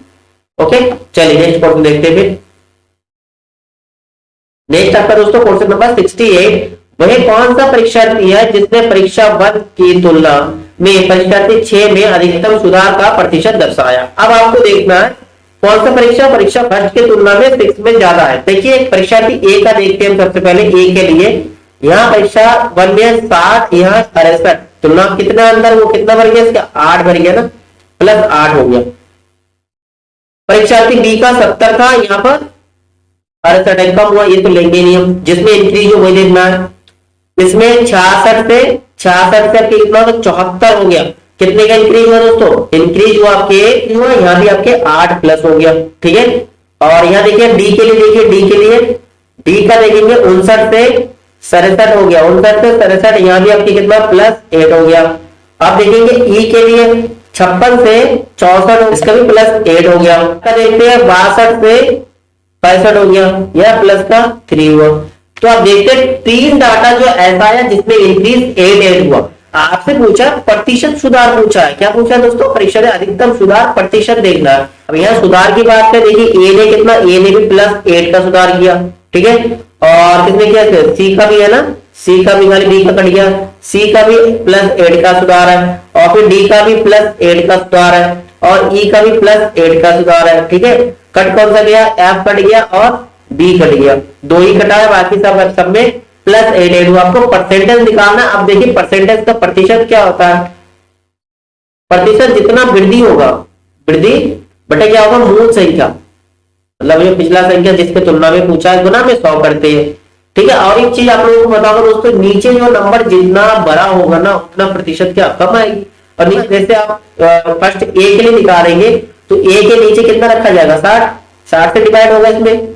ओके, चलिए नेक्स्ट क्वेश्चन देखते हैं। नेक्स्ट आपका दोस्तों क्वेश्चन नंबर 68। वह कौन सा परीक्षार्थी है जिसने परीक्षा 1 की तुलना में परीक्षार्थी 6 में अधिकतम सुधार का प्रतिशत दर्शाया। अब आपको देखना है कौन सा परीक्षा फर्स्ट की तुलना में 6 में ज्यादा है। देखिए परीक्षार्थी ए का देखते हैं सबसे पहले। ए के लिए यहाँ परीक्षा 1 में 60, यहाँ 68, तुलना कितना अंदर वो कितना बढ़ गया, इसका 8 बढ़ गया ना, प्लस 8 हो गया। परीक्षार्थी बी का 70 था, यहाँ पर 68 कम हुआ, ये तो लेंगे नहीं हम, जिसमें इंक्रीज हो वही देखना है। इसमें 66 से आपके कितना 74 हो गया। कितने का इंक्रीज हुआ दोस्तों, इंक्रीज हुआ आपके यहाँ भी आपके 8 प्लस हो गया। ठीक है, और यहाँ देखिए डी के लिए, देखिए डी का देखेंगे 59 से 67 हो गया, 59 से 67 यहाँ भी आपकी कितना प्लस 8 हो गया। आप देखेंगे ई के लिए 56 से 64, इसका भी प्लस 8 हो गया। देखते हैं 62 से 65 हो गया, यह प्लस का 3 हुआ। तो आप देखते हैं 3 डाटा जो ऐसा है जिसमें इंक्रीज 8 हुआ। आपसे पूछा प्रतिशत सुधार पूछा है, क्या पूछा है दोस्तों, परीक्षा में अधिकतम सुधार प्रतिशत देखना है। अब यहाँ सुधार की बात करें, देखिए ए ने कितना, ए ने भी प्लस 8 का सुधार किया। ठीक है, और किसने किया, सी का भी है ना, सी का भी खाली बी का कट गया, सी का भी प्लस 8 का सुधार है, और फिर डी का भी प्लस 8 का सुधार है, और ई का भी प्लस 8 का सुधार है। ठीक है, कट कौन सा गया, एफ कट गया और बी कट गया, 2 ही कटा है, बाकी सब में प्लस 8 हुआ। आपको परसेंटेज निकालना। अब देखिए परसेंटेज का प्रतिशत क्या होता है, प्रतिशत जितना वृद्धि होगा, वृद्धि बटे क्या होगा, मूल संख्या, मतलब ये पिछला संख्या जिसके तुलना में पूछा है गुना में 100 करते हैं। ठीक है, और एक चीज आप लोगों को बताओ दोस्तों, नीचे जो नंबर जितना बड़ा होगा ना उतना प्रतिशत क्या कम आएगी। और नीचे जैसे आप फर्स्ट ए के लिए निकालेंगे तो ए के नीचे कितना रखा जाएगा, 60 से डिवाइड होगा इसमें।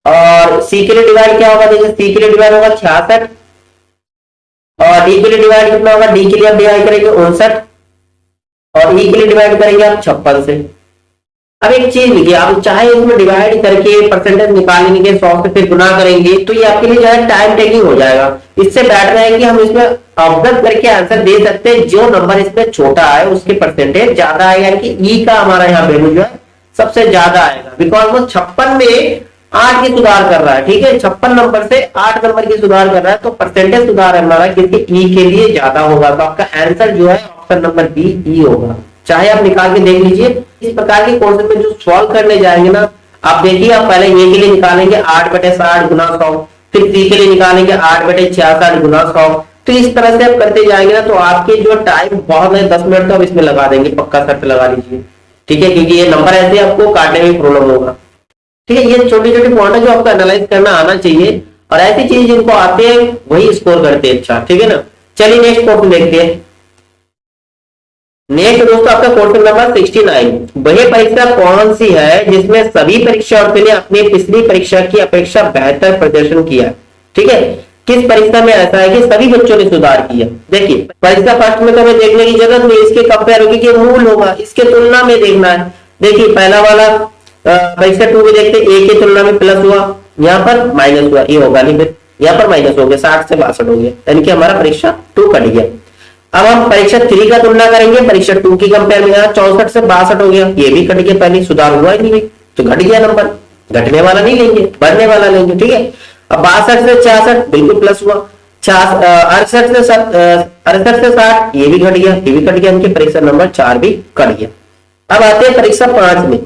और सी के लिए डिवाइड क्या होगा, देखिए सी के लिए डिवाइड होगा 66, और डी के लिए डिवाइड कितना होगा, डी के लिए आप डिवाइड करेंगे 59, और ई के लिए डिवाइड करेंगे आप 56 से। अब एक चीज देखिए, आप चाहे इसमें डिवाइड करके परसेंटेज निकालेंगे 100 से फिर गुना करेंगे तो ये आपके लिए जो है टाइम टेकिंग हो जाएगा। इससे बेटर है कि हम इसमें ऑब्जर्व करके आंसर दे सकते हैं, जो नंबर इसमें छोटा है उसके परसेंटेज ज्यादा आएगा, यानी कि ई का हमारा यहाँ वैल्यू जो है सबसे ज्यादा आएगा, बिकॉज वो 56 में 8 की सुधार कर रहा है। ठीक है, 56 नंबर से 8 नंबर की सुधार कर रहा है, तो परसेंटेज सुधार हमारा किसके, ई के लिए ज्यादा होगा। तो आपका आंसर जो है ऑप्शन नंबर बी ई होगा। चाहे आप निकाल के देख लीजिए, इस प्रकार के क्वेश्चन में जो सॉल्व करने जाएंगे ना, आप देखिए, आप पहले ए के लिए निकालेंगे 8/60 गुना 100, फिर सी के लिए निकालेंगे 8/66 गुना 100। तो इस तरह से आप करते जाएंगे ना तो आपके जो टाइम बहुत है 10 मिनट तो आप इसमें लगा देंगे, पक्का शर्त लगा लीजिए। ठीक है, क्योंकि ये नंबर ऐसे आपको काटने में प्रॉब्लम होगा। ठीक है, ये छोटी छोटी पॉइंट है जो आपको एनालाइज करना आना चाहिए, और ऐसी चीज जिनको आते हैं वही स्कोर करते हैं अच्छा। ठीक है ना, चलिए नेक्स्ट क्वेश्चन देखते हैं। नेक्स्ट दोस्तों आपका क्वेश्चन नंबर 69, वह परीक्षा कौन सी है जिसमें सभी परीक्षार्थियों ने अपनी पिछली परीक्षा की अपेक्षा बेहतर प्रदर्शन किया। ठीक है, किस परीक्षा में ऐसा है कि सभी बच्चों ने सुधार किया। देखिए परीक्षा फर्स्ट में तो हमें देखने की जरूरत नहीं, इसके कंपेयर होगी कि मूल होगा, इसके तुलना में देखना है। देखिए पहला वाला परीक्षा 2 में देखते, ए के तुलना में प्लस हुआ, यहाँ पर माइनस हुआ, ये होगा नहीं, फिर यहाँ पर माइनस हो गया, 60 से 62 हो गया, यानी कि हमारा परीक्षा 2 कट गया। अब हम परीक्षा 3 का तुलना करेंगे परीक्षा 2 की कंपेयर में, यहाँ 64 से 62 हो गया, ये भी कट गया, पहले सुधार हुआ ही नहीं, तो घट गया नंबर, घटने वाला नहीं लेंगे, बढ़ने वाला लेंगे। ठीक है, अब 62 से 66 बिल्कुल प्लस हुआ, 68 से 60 ये भी घट गया, ये भी कट गया, इनके परीक्षा नंबर 4 भी कट गया। अब आते हैं परीक्षा 5 में,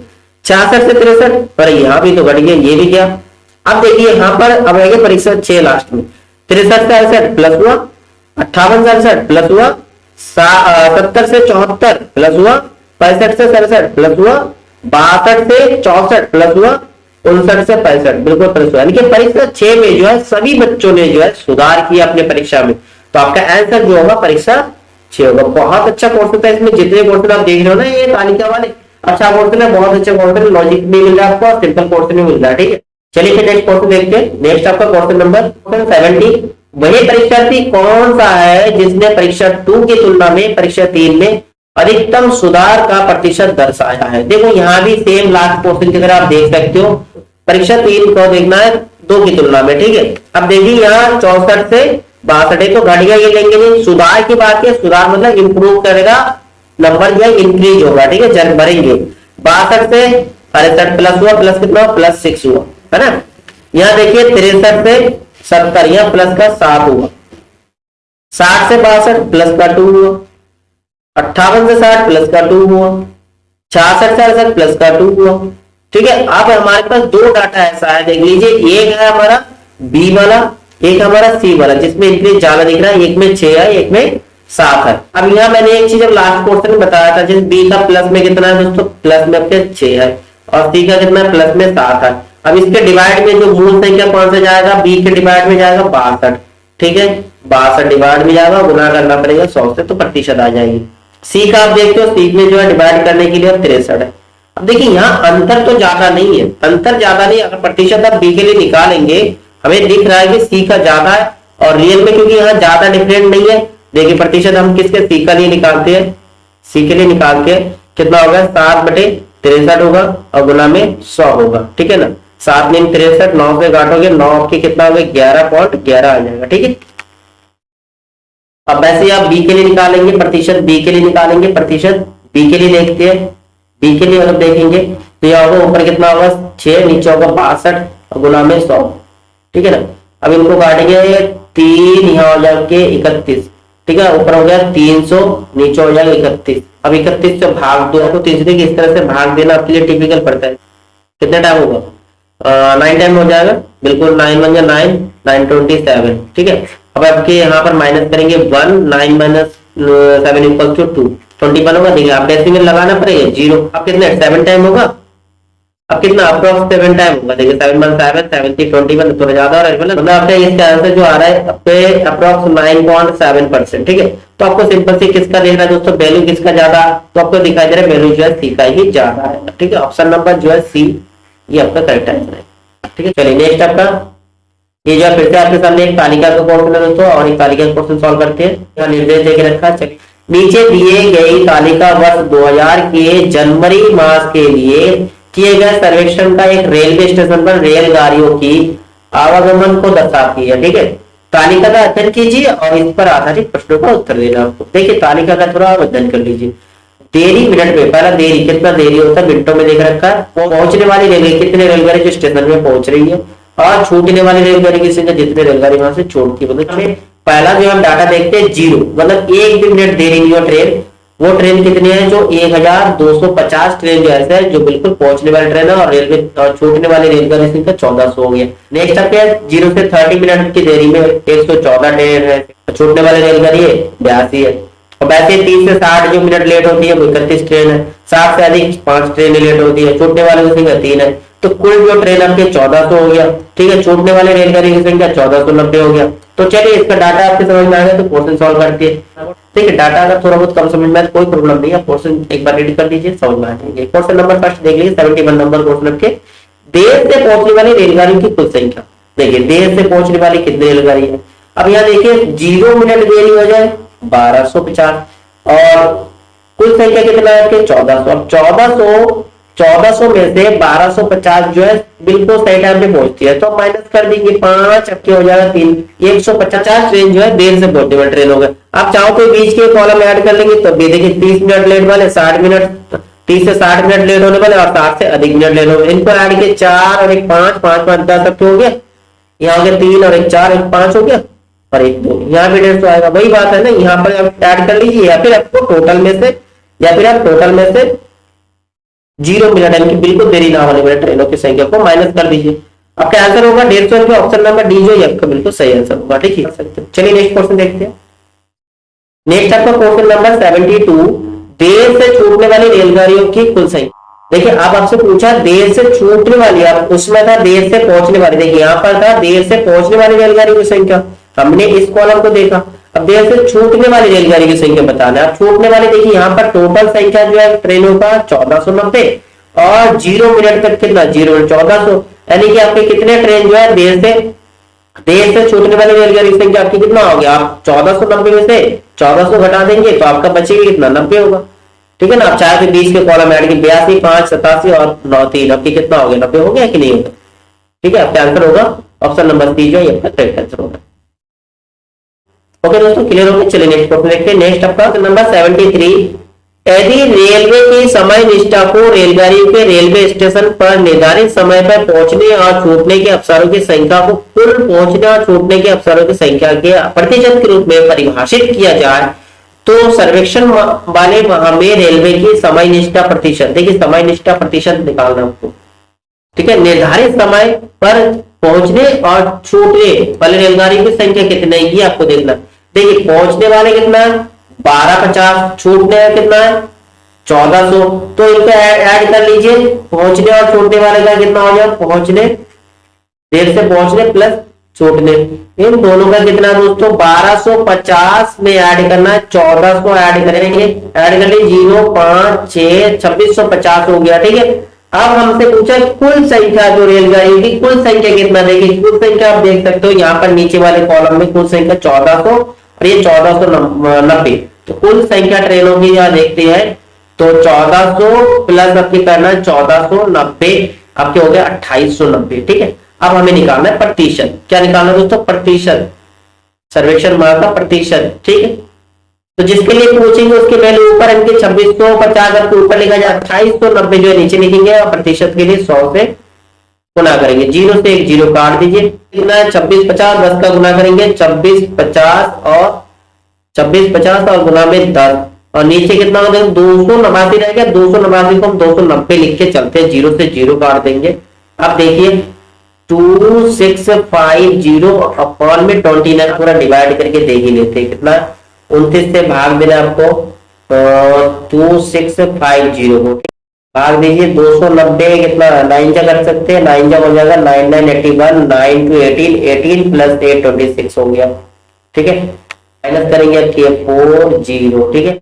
66 से 63, पर यहाँ भी तो घट गया, ये भी गया। अब देखिए यहाँ पर अब आएगा परीक्षा 6 लास्ट में, 63 से 68 प्लस हुआ, 58 से 68 प्लस हुआ, 70 से 74 प्लस हुआ, 65 से 67 प्लस हुआ, 62 से 64 प्लस हुआ, 59 से 65 बिल्कुल प्लस हुआ, यानी कि परीक्षा 6 में जो है सभी बच्चों ने जो है सुधार किया अपने परीक्षा में। तो आपका आंसर जो होगा परीक्षा 6 होगा। बहुत अच्छा क्वेश्चन था, इसमें जितने क्वेश्चन आप देख रहे हो ना ये तालिका वाले, अच्छा क्वेश्चन है, बहुत अच्छा क्वेश्चन, लॉजिक भी मिल रहा है आपको, सिंपल क्वेश्चन भी मिल रहा है। ठीक है, चलिए फिर नेक्स्ट क्वेश्चन देखते हैं। नेक्स्ट आपका क्वेश्चन नंबर 70, वही परीक्षार्थी कौन सा है जिसने परीक्षा 2 की तुलना में परीक्षा 3 में अधिकतम सुधार का प्रतिशत दर्शाया है। देखो यहाँ भी सेम लास्ट क्वेश्चन की तरह आप देख सकते हो, परीक्षा 3 को देखना है 2 की तुलना में। ठीक है, अब देखिए यहाँ 64 से 62 तो घट गया, ये लेंगे नहीं। सुधार की बात है, सुधार मतलब इंप्रूव करेगा, नंबर जो है इंक्रीज होगा। ठीक है, जन भरेंगे, 62 से 68 प्लस हुआ, प्लस कितना प्लस 6 हुआ, है ना। यहाँ देखिए 63 से 70, यहाँ प्लस का 7 हुआ, 60 से 62 प्लस का 2 हुआ, 58 से 60 प्लस का 2 हुआ, 66 से 68 प्लस का 2 हुआ। ठीक है, अब हमारे पास 2 डाटा ऐसा है, देख लीजिए, एक है हमारा बी वाला, एक हमारा सी वाला, जिसमें इंक्रीज ज्यादा दिख रहा है, एक में 6 है, एक में 7 है। अब यहाँ मैंने एक चीज लास्ट क्वेश्चन में बताया था, जिस बी का प्लस में कितना है दोस्तों, प्लस में आपके 6 है, और सी का कितना प्लस में 7 है। अब इसके डिवाइड में जो मूल संख्या कौन सा जाएगा, बी के डिवाइड में जाएगा 62। ठीक है, 62 डिवाइड में जाएगा, गुना करना पड़ेगा 100 से, तो प्रतिशत आ जाएगी। सी का आप देखते हो, सी में जो है डिवाइड करने के लिए 63 है। अब देखिए यहाँ अंतर तो ज्यादा नहीं है, अंतर ज्यादा नहीं, अगर प्रतिशत आप बी के लिए निकालेंगे हमें दिख रहा है कि सी का ज्यादा है, और रियल में क्योंकि यहाँ ज्यादा डिफरेंट नहीं है। देखिए प्रतिशत हम किसके, सी का लिए निकालते हैं, सी के लिए निकाल के कितना होगा, 7/63 होगा, और गुना में 100 होगा। ठीक है ना, 7 में 63, 9 से काटोगे, 9 आपके कितना होगा, 11.11 आ जाएगा। ठीक है, अब वैसे आप बी के लिए निकालेंगे प्रतिशत, बी के लिए निकालेंगे प्रतिशत, बी के लिए देखते हैं, बी के लिए अगर देखेंगे तो यह होगा ऊपर कितना होगा 6, नीचे होगा 62, और गुना में 100। ठीक है ना, अब इनको काटेंगे, 3 यहाँ हो जाएंगे 31। ठीक है, ऊपर हो गया 300, नीचे हो जाएगा 31। अब 31 से भाग दो, तो तीसरे की इस तरह से भाग देना आपके लिए टिपिकल पड़ता है। कितना टाइम होगा, 9 टाइम हो जाएगा, बिल्कुल 9 बन जाए 9, 927। ठीक है, अब आपके यहाँ पर माइनस करेंगे 1, 9 - 7 = 2, 21 होगा। देखिए आप डेसिमल लगाना पड़ेगा 0, अब कितने 7 टाइम होगा, अब कितना अप्रोक्स 7 टाइम होगा। देखिए 7 1 7 7 3 21 थोड़ा ज्यादा हो रहा है, मतलब आपका इसका आंसर जो आ रहा है आपके अप्रोक्स 9.7%। ठीक है, तो आपको सिंपल सी किसका देखना है दोस्तों, वैल्यू किसका ज्यादा, तो आपको दिखाई दे रहा है वैल्यू जो है सी का ही ज्यादा है। ठीक है, ऑप्शन नंबर जो है सी ये आपका करेक्ट आंसर है। ठीक है, चलिए नेक्स्ट आपका ये जो है फिर से आपके सामने एक तालिका का क्वेश्चन है दोस्तों, और एक तालिका का क्वेश्चन सॉल्व करते हैं। यहाँ निर्देश देके रखा है, चलिए नीचे दिए गई तालिका वर्ष 2000 के जनवरी मास के लिए किए गए सर्वेक्षण का एक रेलवे स्टेशन पर रेलगाड़ियों की आवागमन को दर्शाती है। ठीक है, तालिका का अध्ययन कीजिए और इस पर आधारित प्रश्नों का उत्तर देना आपको। देखिए तालिका का थोड़ा अध्ययन कर लीजिए। देरी मिनट में, पहला देरी कितना देरी होता है मिनटों में देख रखा है। पहुंचने वाली रेलगाड़ी कितने रेलगाड़ी जो स्टेशन में पहुंच रही है, और छूटने वाली रेलगाड़ी की संख्या जितने रेलगाड़ी वहां से छोड़ती है। मतलब पहला जो हम डाटा देखते हैं 0, मतलब एक भी मिनट देरी नहीं हो ट्रेन। वो ट्रेन कितनी है जो 1250 ट्रेन जो ऐसे है जो बिल्कुल पहुंचने वाली ट्रेन है, और रेलवे और छूटने वाली रेलगाड़ी की संख्या 1400 हो गया। नेक्स्ट आपके 0 से 30 मिनट की देरी में 114 ट्रेन है, छूटने वाली रेलगाड़ी है 82 है। और वैसे 30 से 60 जो मिनट लेट होती है वो 31 ट्रेन है, 60 से अधिक 5 ट्रेन लेट होती है, छूटने वाले की संख्या 3 है। तो कुल जो ट्रेन आपके 1400 हो गया। ठीक है, छूटने वाले रेलगाड़ी की संख्या 1490 हो गया। तो चलिए इसका डाटा आपके समझ में आ गया, तो क्वेश्चन सॉल्व करते हैं। ठीक है, डाटा अगर थोड़ा बहुत कम समझ में आए तो कोई प्रॉब्लम नहीं है, क्वेश्चन एक बार रीड कर लीजिए, समझ में आ जाएंगे। क्वेश्चन नंबर फर्स्ट देख लीजिए, 71 नंबर क्वेश्चन आपके, देर से पहुंचने वाली रेलगाड़ियों की कुल संख्या। देखिए देर से पहुंचने वाली कितनी रेलगाड़ी है, अब यहाँ देखिए 0 मिनट देरी हो जाए 1250, और कुल संख्या कितना है आपके 1400। अब 1400 में से 1250 जो है बिल्कुल सही टाइम पे पहुंचती है, तो माइनस कर देंगे 5, अब क्या हो जाएगा 3, 150 ट्रेन जो है देर से पहुंचने वाली ट्रेन हो गए। आप चाहो तो बीच के कॉलम ऐड कर लेंगे, तो देखिए 30 मिनट लेट वाले, 60 मिनट 30 से 60 मिनट लेट होने वाले, और 60 से अधिक मिनट लेट होने, इनको ऐड के 4 और 1 5, 5 5 10 तक हो गया। यहाँ हो गया 3 और 1 4, 1 5 हो गया, और 1 2, यहाँ भी 150 आएगा। वही बात है ना, यहाँ पर आप ऐड कर लीजिए, या फिर आपको टोटल में से, या फिर आप टोटल में से 0 मिनट यानी कि बिल्कुल देरी ना होने वाली ट्रेनों की संख्या को माइनस कर दीजिए। आपका आंसर होगा 150 के ऑप्शन नंबर डी जो आपका बिल्कुल सही आंसर होगा। ठीक है, चलिए नेक्स्ट क्वेश्चन देखते हैं। नेक्स्ट आपका क्वेश्चन नंबर 72, देर से छूटने वाली रेलगाड़ियों की कुल संख्या। देखिए आप आपसे पूछा देर से छूटने वाली, आप उसमें था देर से पहुंचने वाली। देखिए यहाँ पर था देर से पहुंचने वाली रेलगाड़ी की संख्या, हमने इस कॉलम को देखा। अब देर से छूटने वाली रेलगाड़ी की संख्या बताना है। अब छूटने वाली देखिए यहाँ पर टोटल संख्या जो है ट्रेनों का 1490, और 0 मिनट तक कितना 0 1400, यानी कि आपके कितने ट्रेन जो है देर से छूटने वाली रेलगाड़ी की संख्या आपकी कितना हो गया। आप 1490 में से 1400 घटा देंगे तो आपका बचेगा कितना 90 होगा। ठीक है ना, आप चाहे तो बीच के कॉलम ऐड की 82 5 87 और 9 3, आपकी कितना हो गया 90 हो गया कि नहीं होगा। ठीक है, आपका आंसर होगा ऑप्शन नंबर सी जो है आपका करेक्ट आंसर होगा। ओके दोस्तों, क्लियर हो गया। चलिए नेक्स्ट क्वेश्चन देखते हैं। नेक्स्ट आपका नंबर 73, यदि रेलवे की समय निष्ठा को रेलगाड़ी के रेलवे स्टेशन पर निर्धारित समय पर पहुंचने और छूटने के अवसरों की संख्या को कुल पहुंचने और छूटने के अवसरों की संख्या के प्रतिशत के रूप में परिभाषित किया जाए, तो सर्वेक्षण वाले माह में रेलवे की समय निष्ठा प्रतिशत, देखिए समय निष्ठा प्रतिशत निकालना आपको। ठीक है, निर्धारित समय पर पहुंचने और छूटने वाले रेलगाड़ी की संख्या कितनी है ये आपको देखना। देखिए पहुंचने वाले कितना है 1250, छूटने वाले कितना है 1400, तो इनको ऐड कर लीजिए। पहुंचने और छूटने वाले का कितना हो जाएगा, पहुंचने देर से पहुंचने प्लस छूटने, इन दोनों का कितना दोस्तों 1250 में ऐड करना है 1400 ऐड करेंगे, ऐड कर लीजिए 0 5 6 2650 हो गया। ठीक है, अब हमसे पूछा कुल संख्या जो रेलगाड़ी की कुल संख्या कितना, देखिए कुल संख्या आप देख सकते हो यहाँ पर नीचे वाले कॉलम में कुल संख्या 1400 और ये 1490, तो कुल संख्या ट्रेनों की यहाँ देखते हैं तो 1400 प्लस आपकी करना है 1490, आपके हो गया 2890। ठीक है, अब हमें निकालना है प्रतिशत। क्या निकालना है दोस्तों, प्रतिशत, सर्वेक्षण माह का प्रतिशत। ठीक है, तो जिसके लिए पूछेंगे उसके पहले ऊपर इनके 2650 आपके ऊपर लिखा जाए, 2890 जो है नीचे लिखेंगे, और प्रतिशत के लिए 100 से गुना करेंगे। 0 से 1 0 काट दीजिए, कितना है 2650, 10 का गुना करेंगे 2650 और गुना में 10, और नीचे कितना होगा 289 रहेगा। 289 को हम 290 लिख के चलते हैं, 0 से 0 काट देंगे। अब देखिए 2650 अपॉन में 29 पूरा डिवाइड करके दे ही लेते हैं, कितना 29 से भाग देना आपको 2650 को भाग दीजिए 290 कितना 9 जा कर सकते हैं, 9 जा हो जाएगा 9 9 81, 9 टू 18, 18 प्लस 8 26 हो गया। ठीक है, माइनस करेंगे आपकी 40। ठीक है,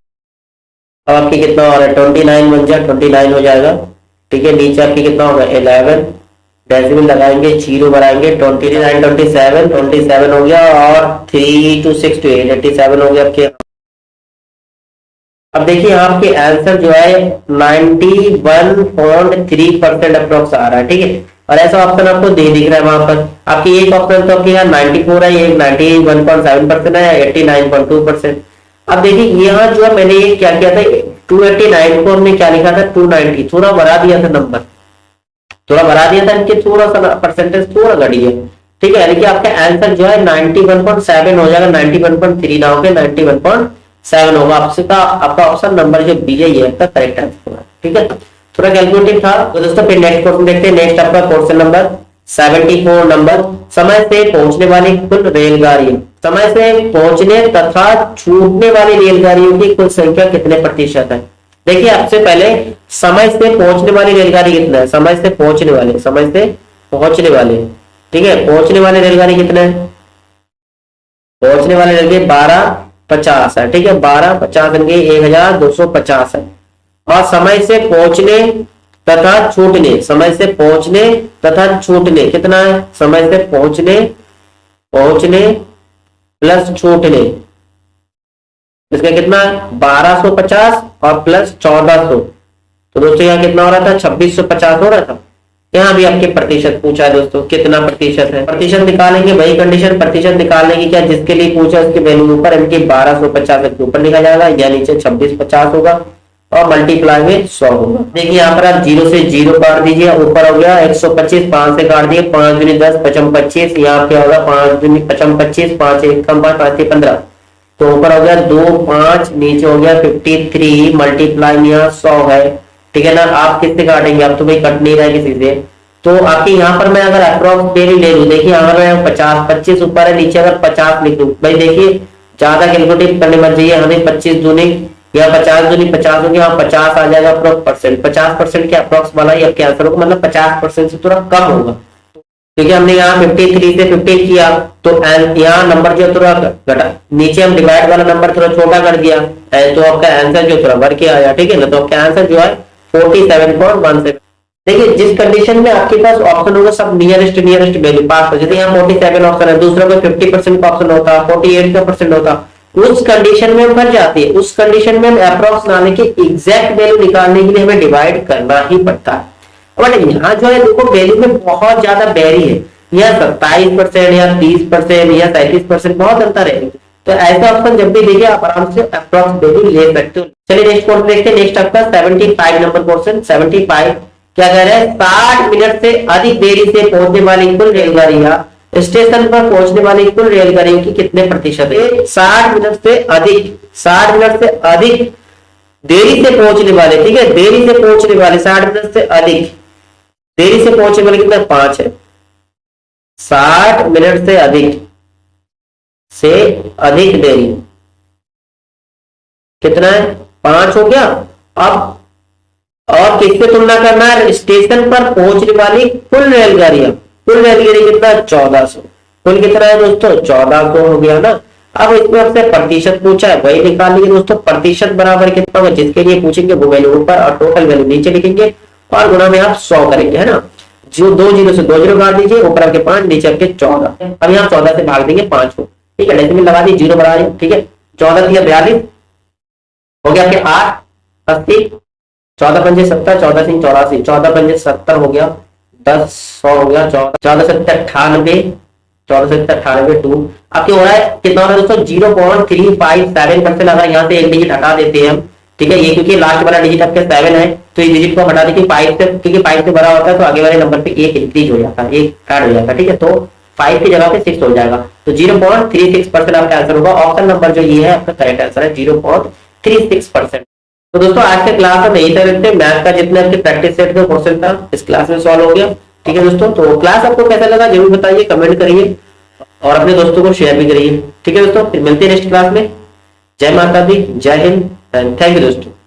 अब आपकी कितना हो रहा है 29 बन जाए 29 हो जाएगा। ठीक है, नीचे आपकी कितना होगा 11, डेसिमल लगाएंगे, जीरो बनाएंगे 29 27 हो गया और 3 to 6 to 8 87 हो गया आपके। अब देखिए आपके आंसर जो है 91.3% अप्रोक्स आ रहा है। ठीक है, और ऐसा ऑप्शन आपको दिख रहा है वहां पर। आपकी एक ऑप्शन तो आपके यहाँ 94 है, एक 91.7% है, 89.2%। अब देखिए यहाँ जो है मैंने ये क्या किया था 289 को हमने क्या लिखा था 290, थोड़ा बढ़ा दिया था नंबर, थोड़ा बढ़ा दिया था इनके, थोड़ा सा परसेंटेज थोड़ा घट गया। ठीक है, यानी कि आपका आंसर जो है 91.7 हो जाएगा, 91.3 ना होकर 91.7 होगा। आपका ऑप्शन नंबर जो बी है ये आपका करेक्ट आंसर होगा। ठीक है, थोड़ा कैलकुलेटिव था। तो दोस्तों फिर नेक्स्ट क्वेश्चन देखते हैं। नेक्स्ट आपका क्वेश्चन नंबर 74 नंबर, समय से पहुंचने वाली कुल रेलगाड़ियों, समय से पहुंचने तथा छूटने वाली रेलगाड़ियों की कुल संख्या कितने प्रतिशत है। देखिए आपसे पहले समय से पहुंचने वाली रेलगाड़ी कितना है, समय से पहुंचने वाले, समय से पहुंचने वाले। ठीक है, पहुंचने वाले रेलगाड़ी कितने हैं, पहुंचने वाले रेलगाड़ी 1250 है। ठीक है, 1250 1250 है। और समय से पहुंचने तथा छूटने, समय से पहुंचने तथा छूटने कितना है, समय से पहुंचने प्लस छूटने, इसका कितना 1250 और प्लस 1400, तो दोस्तों यहाँ कितना हो रहा था 2650 हो रहा था। यहाँ भी आपके प्रतिशत पूछा है दोस्तों, कितना प्रतिशत है, प्रतिशत निकालेंगे वही कंडीशन, प्रतिशत निकालने की क्या, जिसके लिए पूछा उसकी वैल्यू ऊपर, इनकी 1250 के ऊपर लिखा जाएगा, या नीचे 2650 होगा और मल्टीप्लाई में 100 होगा। देखिए यहाँ पर आप 0 से 0 काट दीजिए, ऊपर हो गया 125, 5 से काट दिए, 5 दूनी 10, 55 25, यहाँ क्या होगा 5 दूनी 55 25, 5 1 कम 5 5 15, तो ऊपर हो गया 2 5, नीचे हो गया 53, मल्टीप्लाई यहाँ 100 है। ठीक है ना, आप किससे काटेंगे, आप तो भाई कट नहीं रहा है किसी से, तो आपके यहाँ पर मैं अगर अप्रोक्स डेली ले लूं, देखिए अगर मैं 50 25 ऊपर है, नीचे अगर 50 लिख लूं, भाई देखिए ज्यादा कैलकुलेटिव करने मत जाइए, हमें 25 दूनी या 50 दूनी 50 होगी, यहाँ 50 आ जाएगा अप्रोक्स परसेंट, 50% के अप्रोक्स वाला ही आपके आंसर होगा, मतलब 50% से थोड़ा कम होगा, क्योंकि हमने यहाँ 53 से 50 किया, तो यहाँ नंबर जो थोड़ा घटा, नीचे हम डिवाइड वाला नंबर थोड़ा छोटा कर दिया, तो आपका आंसर जो थोड़ा बढ़ के आया। ठीक है ना, तो आपका आंसर जो है 47.17। देखिए जिस कंडीशन में आपके पास ऑप्शन होगा सब नियरेस्ट वैल्यू पास हो, जैसे यहाँ 47 ऑप्शन है, दूसरा कोई 50% का ऑप्शन होता, 48 का परसेंट होता, उस कंडीशन में हम फंस जाती है, उस कंडीशन में हम अप्रोक्स लाने की एग्जैक्ट वैल्यू निकालने के लिए हमें डिवाइड करना ही पड़ता है। बट यहाँ जो है देखो वैल्यू में बहुत ज्यादा वेरी है, या 27% या 30% या 37% बहुत अंतर है, तो ऐसा ऑप्शन जब भी देखिए आप आराम से अप्रोक्स वैल्यू ले सकते हो। चलिए नेक्स्ट क्वेश्चन देखते हैं। नेक्स्ट आपका 75 नंबर क्वेश्चन। 75 क्या कह रहे हैं, 60 मिनट से अधिक देरी से पहुंचने वाली कुल रेलगाड़ियां स्टेशन पर पहुंचने वाली कुल रेलगाड़ियों की कितने प्रतिशत है। 60 मिनट से अधिक, 60 मिनट से अधिक देरी से पहुंचने वाले, ठीक है, देरी से पहुंचने वाले 60 मिनट से अधिक देरी से पहुंचने वाले कितना 5 है, 60 मिनट से अधिक देरी कितना है 5 हो गया। अब और किससे तुलना करना है, स्टेशन पर पहुंचने वाली कुल रेलगाड़ियां, कुल रेलगाड़ी कितना 1400, कुल कितना है दोस्तों 1400 हो गया ना। अब इसमें आपसे प्रतिशत पूछा है, वही निकाल लीजिए दोस्तों, प्रतिशत बराबर कितना होगा, जिसके लिए पूछेंगे वो वैल्यू ऊपर और टोटल वैल्यू नीचे लिखेंगे और गुणा में आप 100 करेंगे, है ना। जो 2 0 से 2 0 काट दीजिए, ऊपर आपके 5 नीचे आपके 14। अब यहाँ 14 से भाग देंगे 5 को, ठीक है, डेसिमल लगा दी 0 बना रही, ठीक है, 14 दिया 42 हो गया आपके 8 80, 14 पंजे 70, 14 सिंह 84, 14 पंजे 70 हो गया, 10 100 हो गया, 14 से 98, 14 से 98 2 आपके हो रहा है कितना हो रहा है दोस्तों 0.357%। अगर यहाँ से एक डिजिट हटा देते हैं हम, ठीक है, ये क्योंकि लास्ट वाला डिजिट आपके 7 है, तो इस डिजिट को हटा देंगे 5 से, क्योंकि 5 से बड़ा होता है तो आगे वाले नंबर पे 1 इंक्रीज हो जाता है, 1 ऐड हो जाता है, ठीक है, तो 5 की जगह पे 6 हो जाएगा, तो 0.36% आपका आंसर होगा। ऑप्शन नंबर जो ये है आपका करेक्ट आंसर है 0.36%। तो दोस्तों आज के क्लास में यही तरह से मैथ का जितने आपके प्रैक्टिस सेट का क्वेश्चन था इस क्लास में सॉल्व हो गया, ठीक है दोस्तों। तो क्लास आपको कैसा लगा जरूर बताइए, कमेंट करिए और अपने दोस्तों को शेयर भी करिए, ठीक है दोस्तों। फिर मिलते हैं नेक्स्ट क्लास में। जय माता दी, जय हिंद, एंड थैंक यू दोस्तों।